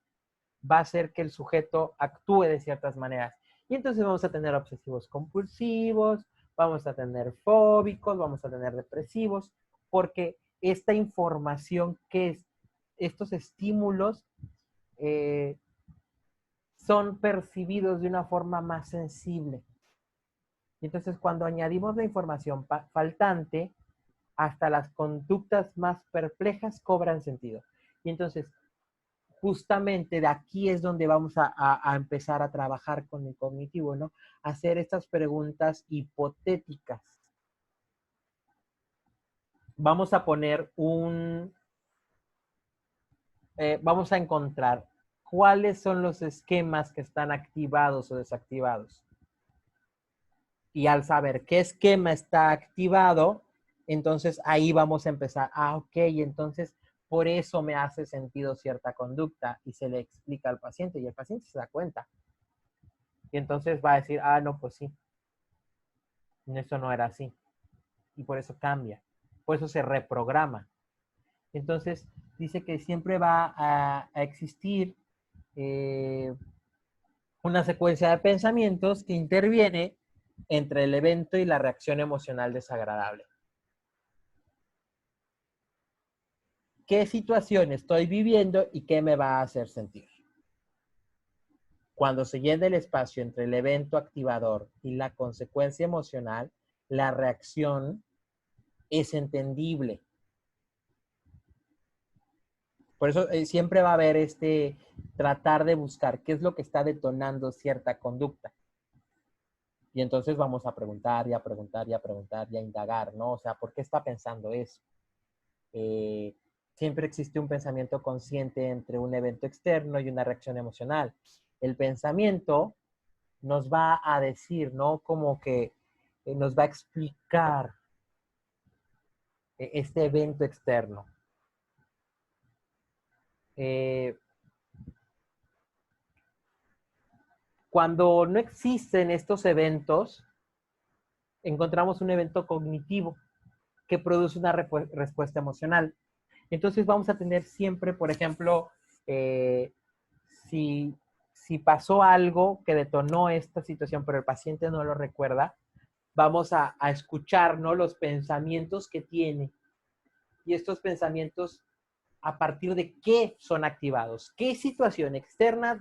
va a hacer que el sujeto actúe de ciertas maneras. Y entonces vamos a tener obsesivos compulsivos, vamos a tener fóbicos, vamos a tener depresivos, porque esta información estos estímulos son percibidos de una forma más sensible. Y entonces cuando añadimos la información faltante, hasta las conductas más perplejas cobran sentido. Y entonces, justamente de aquí es donde vamos a empezar a trabajar con el cognitivo, ¿no? Hacer estas preguntas hipotéticas. Vamos a poner vamos a encontrar cuáles son los esquemas que están activados o desactivados. Y al saber qué esquema está activado, entonces ahí vamos a empezar, ok, entonces por eso me hace sentido cierta conducta y se le explica al paciente y el paciente se da cuenta. Y entonces va a decir, no, pues sí, eso no era así. Y por eso cambia, por eso se reprograma. Entonces dice que siempre va a existir una secuencia de pensamientos que interviene entre el evento y la reacción emocional desagradable. ¿Qué situación estoy viviendo y qué me va a hacer sentir? Cuando se llena el espacio entre el evento activador y la consecuencia emocional, la reacción es entendible. Por eso siempre va a haber tratar de buscar qué es lo que está detonando cierta conducta. Y entonces vamos a preguntar y a preguntar y a preguntar y a indagar, ¿no? O sea, ¿por qué está pensando eso? Siempre existe un pensamiento consciente entre un evento externo y una reacción emocional. El pensamiento nos va a decir, ¿no? Como que nos va a explicar este evento externo. Cuando no existen estos eventos, encontramos un evento cognitivo que produce una respuesta emocional. Entonces vamos a tener siempre, por ejemplo, si pasó algo que detonó esta situación, pero el paciente no lo recuerda, vamos a escuchar, ¿no?, los pensamientos que tiene. Y estos pensamientos, ¿a partir de qué son activados? ¿Qué situación externa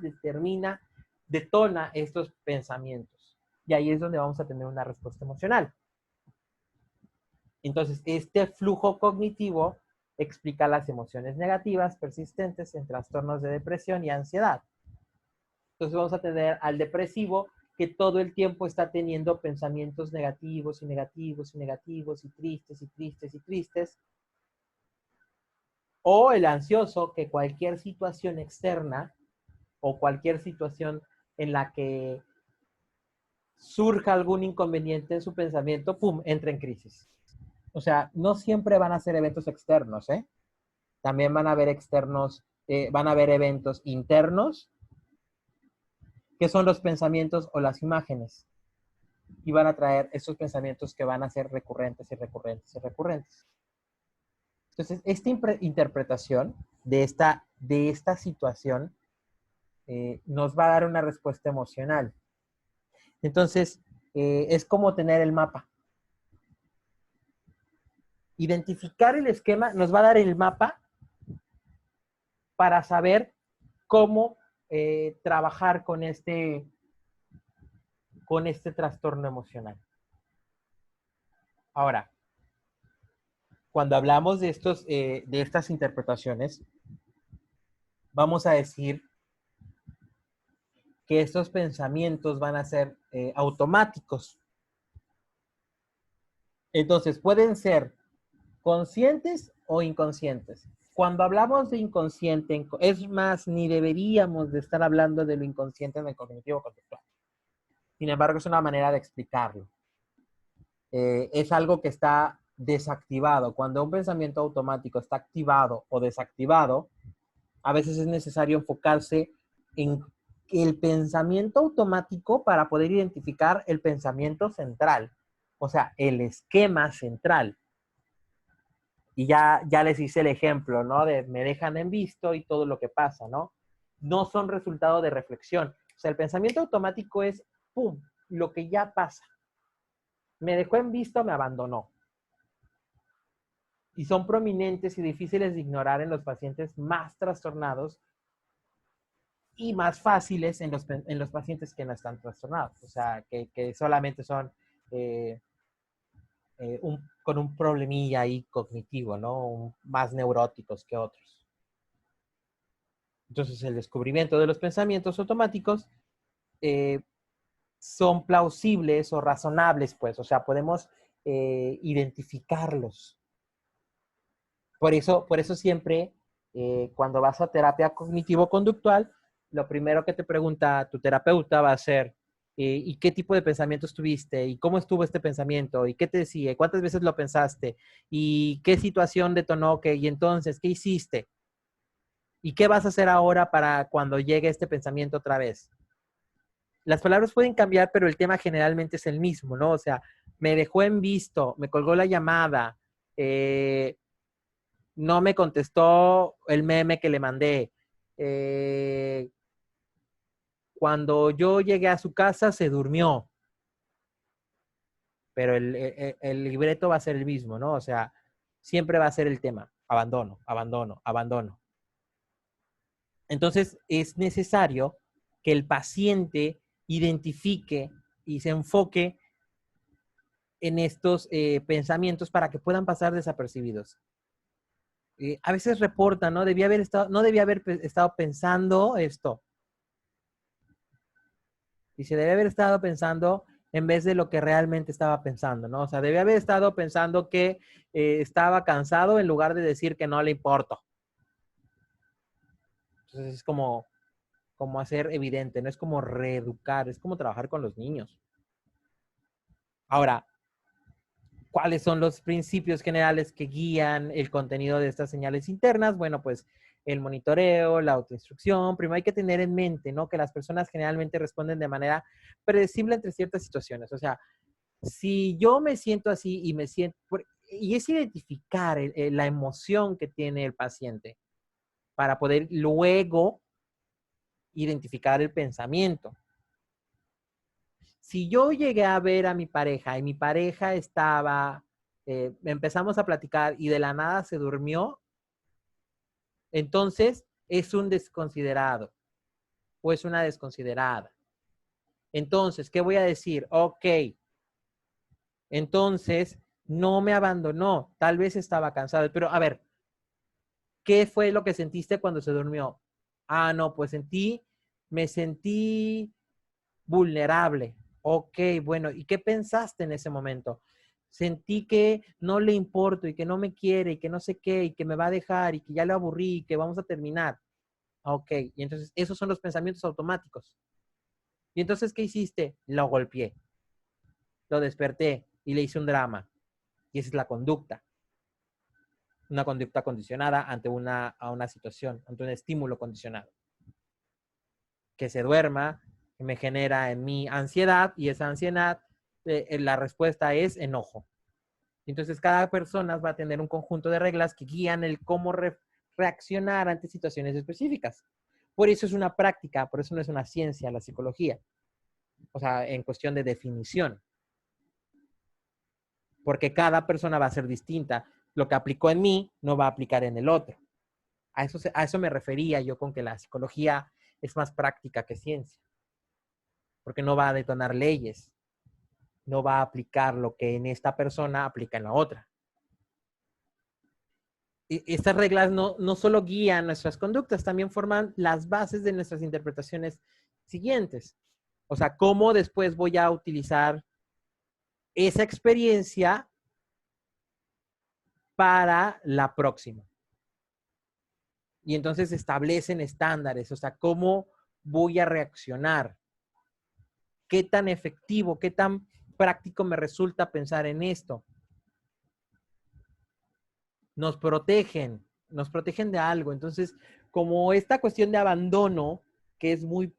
detona estos pensamientos? Y ahí es donde vamos a tener una respuesta emocional. Entonces, este flujo cognitivo explica las emociones negativas persistentes en trastornos de depresión y ansiedad. Entonces vamos a tener al depresivo que todo el tiempo está teniendo pensamientos negativos y negativos y negativos y tristes y tristes y tristes. O el ansioso que cualquier situación externa o cualquier situación en la que surja algún inconveniente en su pensamiento, ¡pum!, entra en crisis. O sea, no siempre van a ser eventos externos, ¿eh? También van a haber van a haber eventos internos, que son los pensamientos o las imágenes. Y van a traer esos pensamientos que van a ser recurrentes y recurrentes y recurrentes. Entonces, esta interpretación de esta situación nos va a dar una respuesta emocional. Entonces, es como tener el mapa. Identificar el esquema nos va a dar el mapa para saber cómo trabajar con este trastorno emocional. Ahora, cuando hablamos de estas interpretaciones, vamos a decir que estos pensamientos van a ser automáticos. Entonces, pueden ser conscientes o inconscientes. Cuando hablamos de inconsciente, es más, ni deberíamos de estar hablando de lo inconsciente en el cognitivo conductual. Sin embargo, es una manera de explicarlo. Es algo que está desactivado. Cuando un pensamiento automático está activado o desactivado, a veces es necesario enfocarse en el pensamiento automático para poder identificar el pensamiento central, o sea, el esquema central. Y ya les hice el ejemplo, ¿no? De me dejan en visto y todo lo que pasa, ¿no? No son resultado de reflexión. O sea, el pensamiento automático es, ¡pum!, lo que ya pasa. Me dejó en visto, me abandonó. Y son prominentes y difíciles de ignorar en los pacientes más trastornados y más fáciles en los pacientes que no están trastornados. O sea, que solamente son con un problemilla ahí cognitivo, ¿no? Más neuróticos que otros. Entonces, el descubrimiento de los pensamientos automáticos son plausibles o razonables, pues. O sea, podemos identificarlos. Por eso siempre, cuando vas a terapia cognitivo-conductual, lo primero que te pregunta tu terapeuta va a ser, ¿y qué tipo de pensamientos tuviste? ¿Y cómo estuvo este pensamiento? ¿Y qué te decía? ¿Cuántas veces lo pensaste? ¿Y qué situación detonó? ¿Y entonces qué hiciste? ¿Y qué vas a hacer ahora para cuando llegue este pensamiento otra vez? Las palabras pueden cambiar, pero el tema generalmente es el mismo, ¿no? O sea, me dejó en visto, me colgó la llamada, no me contestó el meme que le mandé. Cuando yo llegué a su casa se durmió. Pero el libreto va a ser el mismo, ¿no? O sea, siempre va a ser el tema. Abandono, abandono, abandono. Entonces, es necesario que el paciente identifique y se enfoque en estos pensamientos para que puedan pasar desapercibidos. A veces reportan, ¿no? No debía haber estado pensando esto. Y se debe haber estado pensando en vez de lo que realmente estaba pensando, ¿no? O sea, debía haber estado pensando que estaba cansado en lugar de decir que no le importo. Entonces es como hacer evidente, no es como reeducar, es como trabajar con los niños. Ahora, ¿cuáles son los principios generales que guían el contenido de estas señales internas? Bueno, pues el monitoreo, la autoinstrucción. Primero hay que tener en mente, ¿no? Que las personas generalmente responden de manera predecible entre ciertas situaciones. O sea, si yo me siento así y es identificar la emoción que tiene el paciente para poder luego identificar el pensamiento. Si yo llegué a ver a mi pareja y mi pareja empezamos a platicar y de la nada se durmió, entonces es un desconsiderado o es una desconsiderada. Entonces, ¿qué voy a decir? Ok, entonces no me abandonó, tal vez estaba cansado, pero a ver, ¿qué fue lo que sentiste cuando se durmió? Ah, no, pues me sentí vulnerable. Ok, bueno, ¿y qué pensaste en ese momento? Sentí que no le importo y que no me quiere y que no sé qué y que me va a dejar y que ya le aburrí y que vamos a terminar. Ok, y entonces esos son los pensamientos automáticos. ¿Y entonces qué hiciste? Lo golpeé, lo desperté y le hice un drama. Y esa es la conducta. Una conducta condicionada ante a una situación, ante un estímulo condicionado. Que se duerma me genera en mí ansiedad y esa ansiedad, la respuesta es enojo. Entonces cada persona va a tener un conjunto de reglas que guían el cómo reaccionar ante situaciones específicas. Por eso es una práctica, por eso no es una ciencia la psicología. O sea, en cuestión de definición. Porque cada persona va a ser distinta. Lo que aplicó en mí no va a aplicar en el otro. A eso me refería yo con que la psicología es más práctica que ciencia. Porque no va a detonar leyes. No va a aplicar lo que en esta persona aplica en la otra. Estas reglas no solo guían nuestras conductas, también forman las bases de nuestras interpretaciones siguientes. O sea, cómo después voy a utilizar esa experiencia para la próxima. Y entonces establecen estándares, o sea, cómo voy a reaccionar, qué tan efectivo, qué tan práctico me resulta pensar en esto. Nos protegen de algo. Entonces, como esta cuestión de abandono, que es muy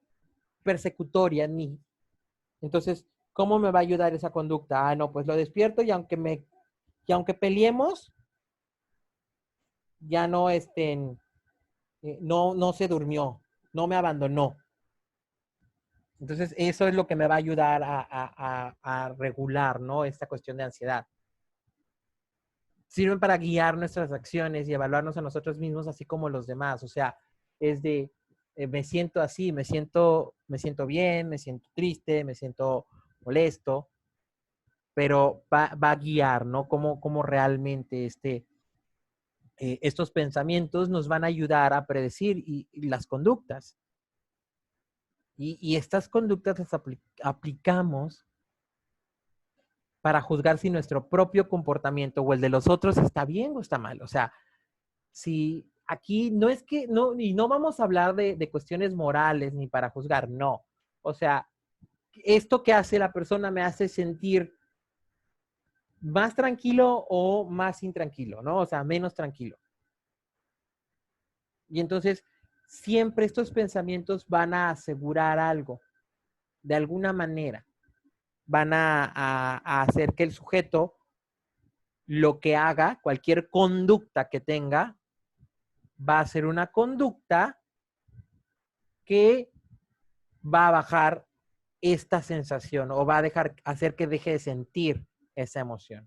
persecutoria en mí, entonces, ¿cómo me va a ayudar esa conducta? Ah, no, pues lo despierto y aunque peleemos, ya no no se durmió, no me abandonó. Entonces, eso es lo que me va a ayudar a regular, ¿no? Esta cuestión de ansiedad. Sirven para guiar nuestras acciones y evaluarnos a nosotros mismos, así como los demás. O sea, es de, me siento así, me siento bien, me siento triste, me siento molesto, pero va a guiar, ¿no? Cómo realmente estos pensamientos nos van a ayudar a predecir y las conductas. Y estas conductas las aplicamos para juzgar si nuestro propio comportamiento o el de los otros está bien o está mal. O sea, si aquí no es que, y no vamos a hablar de cuestiones morales ni para juzgar, no. O sea, esto que hace la persona me hace sentir más tranquilo o más intranquilo, ¿no? O sea, menos tranquilo. Y entonces, siempre estos pensamientos van a asegurar algo, de alguna manera. Van a hacer que el sujeto lo que haga, cualquier conducta que tenga, va a ser una conducta que va a bajar esta sensación o va a hacer que deje de sentir esa emoción.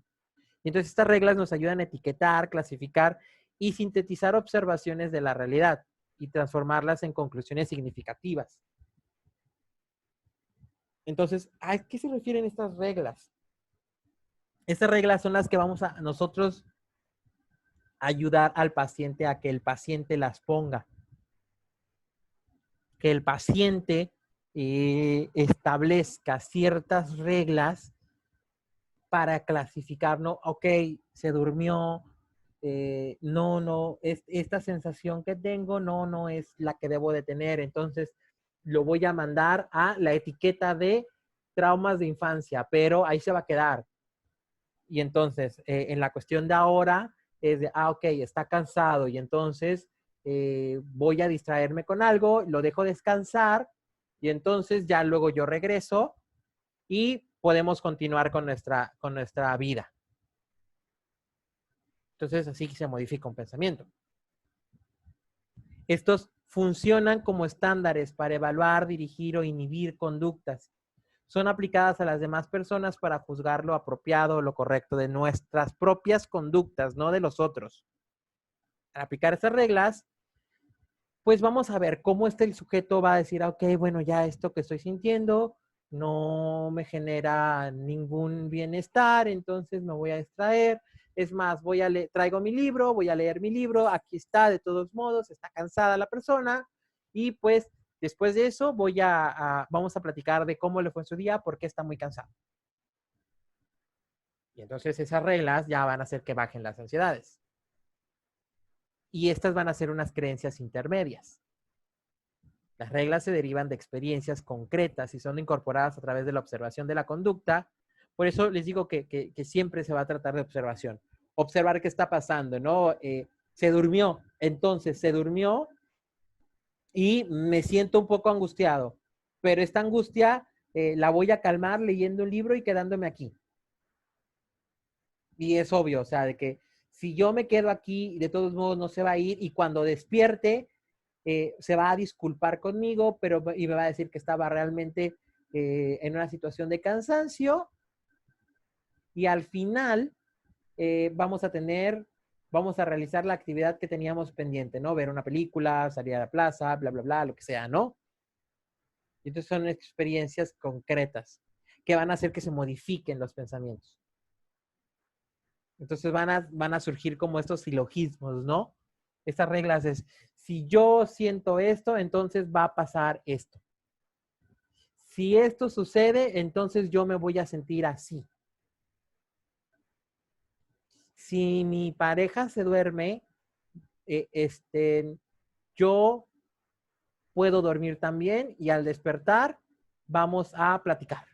Y entonces estas reglas nos ayudan a etiquetar, clasificar y sintetizar observaciones de la realidad y transformarlas en conclusiones significativas. Entonces, ¿a qué se refieren estas reglas? Estas reglas son las que vamos a nosotros ayudar al paciente a que el paciente las ponga. Que el paciente establezca ciertas reglas para clasificar, ¿no? Ok, se durmió, esta sensación que tengo no es la que debo de tener, entonces lo voy a mandar a la etiqueta de traumas de infancia, pero ahí se va a quedar. Y entonces, en la cuestión de ahora, es de, ok, está cansado y entonces voy a distraerme con algo, lo dejo descansar y entonces ya luego yo regreso y podemos continuar con nuestra vida. Entonces, así se modifica un pensamiento. Estos funcionan como estándares para evaluar, dirigir o inhibir conductas. Son aplicadas a las demás personas para juzgar lo apropiado o lo correcto de nuestras propias conductas, no de los otros. Al aplicar estas reglas, pues vamos a ver cómo el sujeto va a decir, ok, bueno, ya esto que estoy sintiendo no me genera ningún bienestar, entonces me voy a distraer. Es más, traigo mi libro, voy a leer mi libro, aquí está, de todos modos, está cansada la persona y pues después de eso vamos a platicar de cómo le fue en su día, por qué está muy cansado. Y entonces esas reglas ya van a hacer que bajen las ansiedades. Y estas van a ser unas creencias intermedias. Las reglas se derivan de experiencias concretas y son incorporadas a través de la observación de la conducta. Por eso les digo que siempre se va a tratar de observación. Observar qué está pasando, ¿no? Se durmió, entonces se durmió y me siento un poco angustiado, pero esta angustia la voy a calmar leyendo un libro y quedándome aquí. Y es obvio, o sea, de que si yo me quedo aquí, de todos modos no se va a ir y cuando despierte, se va a disculpar conmigo, y me va a decir que estaba realmente en una situación de cansancio y al final vamos a realizar la actividad que teníamos pendiente, ¿no? Ver una película, salir a la plaza, bla, bla, bla, lo que sea, ¿no? Y entonces son experiencias concretas que van a hacer que se modifiquen los pensamientos. Entonces van a surgir como estos silogismos, ¿no? Estas reglas es, si yo siento esto, entonces va a pasar esto. Si esto sucede, entonces yo me voy a sentir así. Si mi pareja se duerme, yo puedo dormir también y al despertar vamos a platicar.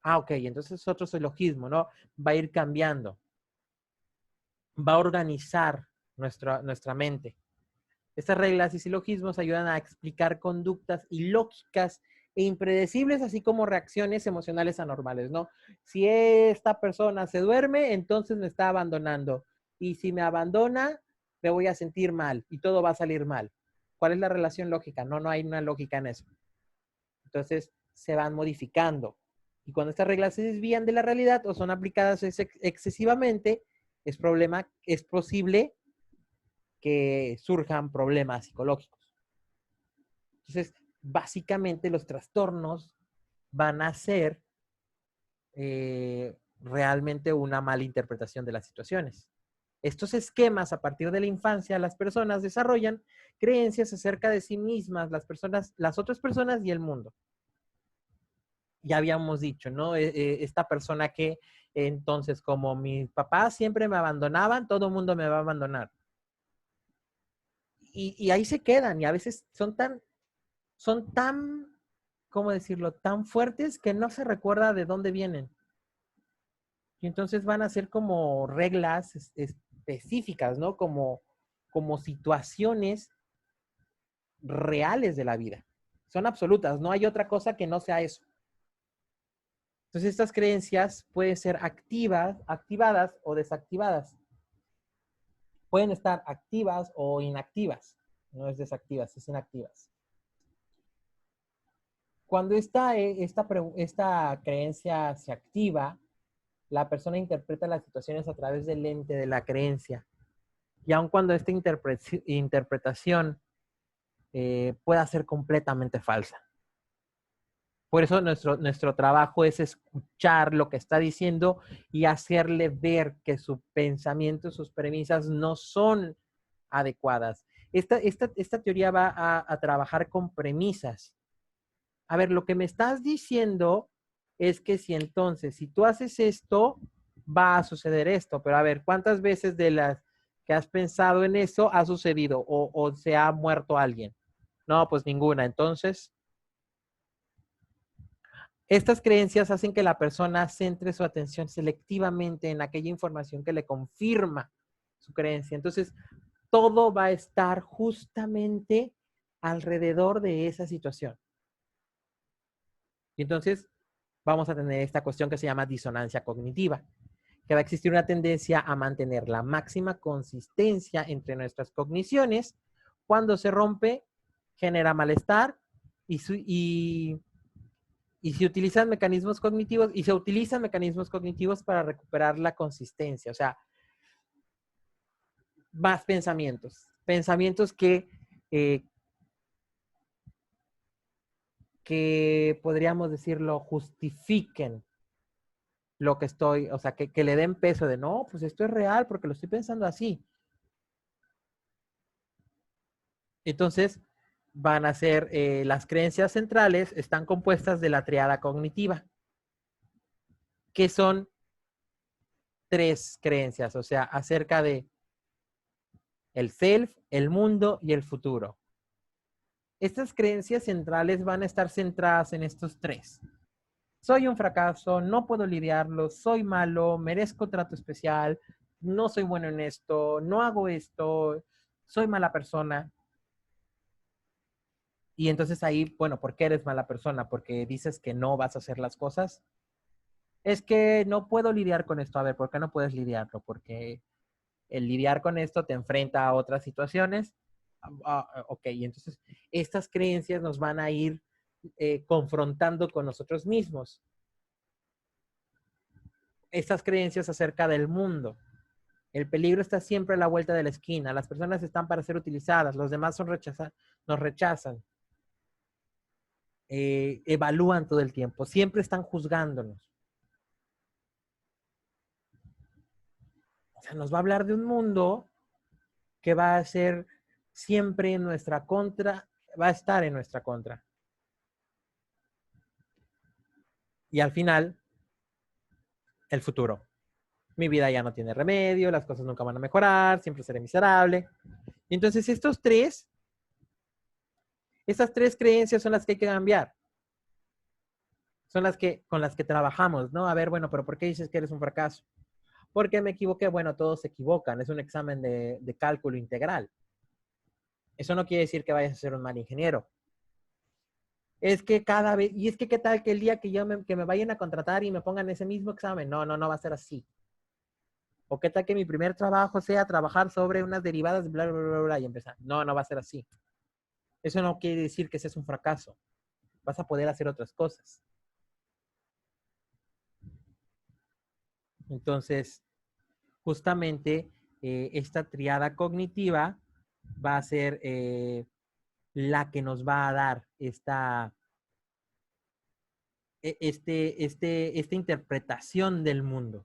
Ah, ok, entonces es otro silogismo, ¿no? Va a ir cambiando. Va a organizar nuestra mente. Estas reglas y silogismos ayudan a explicar conductas ilógicas e impredecibles, así como reacciones emocionales anormales, ¿no? Si esta persona se duerme, entonces me está abandonando. Y si me abandona, me voy a sentir mal y todo va a salir mal. ¿Cuál es la relación lógica? No hay una lógica en eso. Entonces, se van modificando. Y cuando estas reglas se desvían de la realidad o son aplicadas excesivamente, es posible que surjan problemas psicológicos. Entonces, básicamente los trastornos van a ser realmente una mala interpretación de las situaciones. Estos esquemas a partir de la infancia, las personas desarrollan creencias acerca de sí mismas, las otras personas y el mundo. Ya habíamos dicho, ¿no? Esta persona que entonces, como mis papás siempre me abandonaban, todo el mundo me va a abandonar. Y ahí se quedan y a veces son tan, ¿cómo decirlo?, tan fuertes que no se recuerda de dónde vienen. Y entonces van a ser como reglas específicas, ¿no? Como situaciones reales de la vida. Son absolutas, no hay otra cosa que no sea eso. Entonces estas creencias pueden ser activadas o desactivadas. Pueden estar activas o inactivas. No es desactivas, es inactivas. Cuando esta creencia se activa, la persona interpreta las situaciones a través del lente de la creencia. Y aun cuando esta interpretación pueda ser completamente falsa. Por eso nuestro trabajo es escuchar lo que está diciendo y hacerle ver que su pensamiento, sus premisas no son adecuadas. Esta teoría va a trabajar con premisas. A ver, lo que me estás diciendo es que si tú haces esto, va a suceder esto. Pero a ver, ¿cuántas veces de las que has pensado en eso ha sucedido o se ha muerto alguien? No, pues ninguna. Entonces, estas creencias hacen que la persona centre su atención selectivamente en aquella información que le confirma su creencia. Entonces, todo va a estar justamente alrededor de esa situación. Y entonces, vamos a tener esta cuestión que se llama disonancia cognitiva, que va a existir una tendencia a mantener la máxima consistencia entre nuestras cogniciones. Cuando se rompe, genera malestar y se utilizan mecanismos cognitivos para recuperar la consistencia. O sea, más pensamientos que podríamos decirlo, justifiquen lo que estoy, o sea, que le den peso de, no, pues esto es real porque lo estoy pensando así. Entonces, van a ser, las creencias centrales están compuestas de la triada cognitiva, que son 3 creencias, o sea, acerca de el self, el mundo y el futuro. Estas creencias centrales van a estar centradas en estos 3. Soy un fracaso, no puedo lidiarlo, soy malo, merezco trato especial, no soy bueno en esto, no hago esto, soy mala persona. Y entonces ahí, bueno, ¿por qué eres mala persona? Porque dices que no vas a hacer las cosas. Es que no puedo lidiar con esto. A ver, ¿por qué no puedes lidiarlo? Porque el lidiar con esto te enfrenta a otras situaciones. Ok, entonces estas creencias nos van a ir confrontando con nosotros mismos. Estas creencias acerca del mundo. El peligro está siempre a la vuelta de la esquina. Las personas están para ser utilizadas. Los demás nos rechazan. Evalúan todo el tiempo. Siempre están juzgándonos. O sea, nos va a hablar de un mundo que va a ser siempre en nuestra contra, va a estar en nuestra contra. Y al final, el futuro. Mi vida ya no tiene remedio, las cosas nunca van a mejorar, siempre seré miserable. Y entonces estas 3 creencias son las que hay que cambiar. Son con las que trabajamos, ¿no? A ver, bueno, pero ¿por qué dices que eres un fracaso? Porque me equivoqué. Bueno, todos se equivocan. Es un examen de cálculo integral. Eso no quiere decir que vayas a ser un mal ingeniero. Es que cada vez, y es que qué tal que el día que me vayan a contratar y me pongan ese mismo examen, no va a ser así. O qué tal que mi primer trabajo sea trabajar sobre unas derivadas, bla, bla, bla, bla, y empezar. No va a ser así. Eso no quiere decir que seas un fracaso. Vas a poder hacer otras cosas. Entonces, justamente esta triada cognitiva va a ser la que nos va a dar esta interpretación del mundo.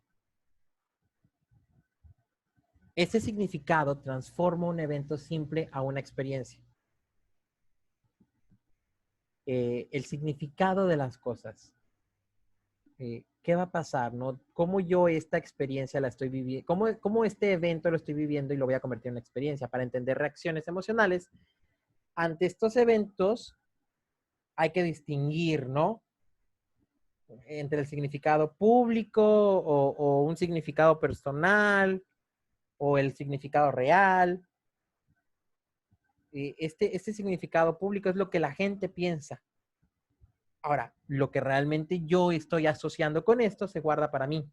Este significado transforma un evento simple a una experiencia. El significado de las cosas. ¿Qué va a pasar? ¿No? ¿Cómo yo esta experiencia la estoy viviendo? ¿Cómo este evento lo estoy viviendo y lo voy a convertir en una experiencia? Para entender reacciones emocionales, ante estos eventos hay que distinguir, ¿no? Entre el significado público o un significado personal o el significado real. Este significado público es lo que la gente piensa. Ahora, lo que realmente yo estoy asociando con esto se guarda para mí.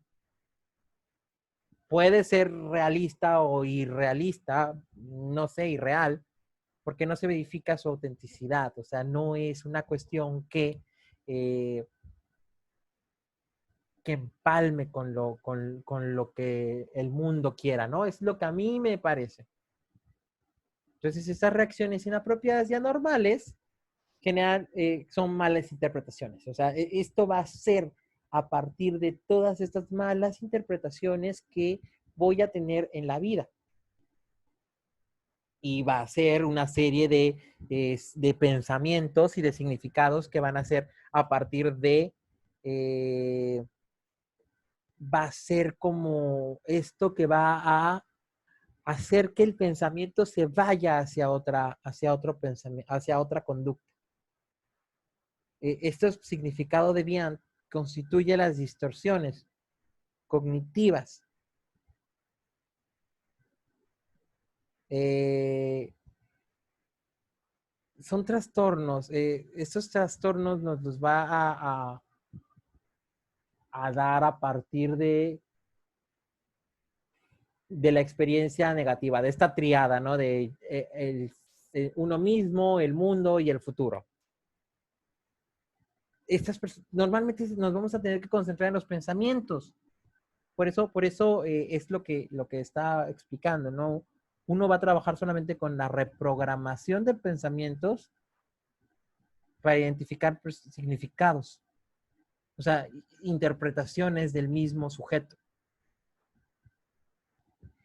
Puede ser realista o irrealista, no sé, irreal, porque no se verifica su autenticidad. O sea, no es una cuestión que empalme con lo que el mundo quiera, ¿no? Es lo que a mí me parece. Entonces, esas reacciones inapropiadas y anormales generan, son malas interpretaciones. O sea, esto va a ser a partir de todas estas malas interpretaciones que voy a tener en la vida. Y va a ser una serie de pensamientos y de significados que van a ser a partir de, va a ser como esto que va a hacer que el pensamiento se vaya hacia otro pensamiento, hacia otra conducta. Este significado de Biant constituye las distorsiones cognitivas. Son trastornos. Estos trastornos nos los va a dar a partir de la experiencia negativa, de esta triada, ¿no? De uno mismo, el mundo y el futuro. Normalmente nos vamos a tener que concentrar en los pensamientos. Por eso es lo que está explicando, ¿no? Uno va a trabajar solamente con la reprogramación de pensamientos para identificar significados, o sea, interpretaciones del mismo sujeto.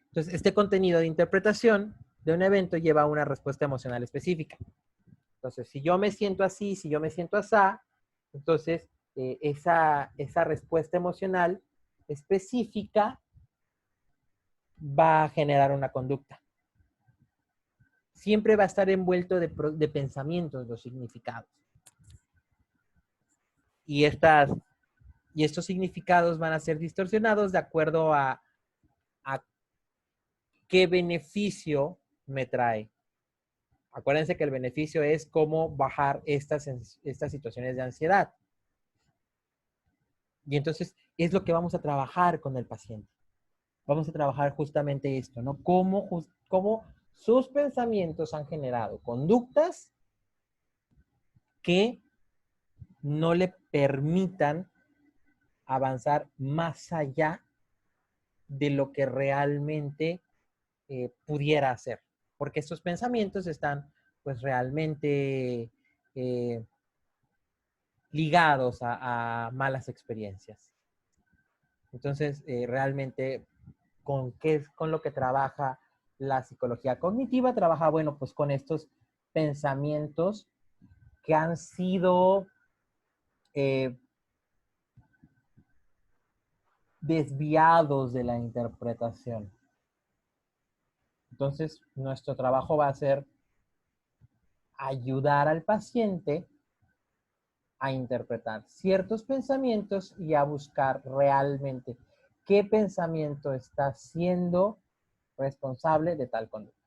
Entonces, este contenido de interpretación de un evento lleva a una respuesta emocional específica. Entonces, si yo me siento así, si yo me siento asá, entonces esa respuesta emocional específica va a generar una conducta. Siempre va a estar envuelto de pensamientos, los significados. Y estos significados van a ser distorsionados de acuerdo a qué beneficio me trae. Acuérdense que el beneficio es cómo bajar estas situaciones de ansiedad. Y entonces es lo que vamos a trabajar con el paciente. Vamos a trabajar justamente esto, ¿no? Cómo sus pensamientos han generado conductas que no le permitan avanzar más allá de lo que realmente pudiera hacer. Porque estos pensamientos están pues realmente ligados a malas experiencias. Entonces, realmente, ¿qué es con lo que trabaja la psicología cognitiva? Trabaja, bueno, pues con estos pensamientos que han sido desviados de la interpretación. Entonces, nuestro trabajo va a ser ayudar al paciente a interpretar ciertos pensamientos y a buscar realmente qué pensamiento está siendo responsable de tal conducta.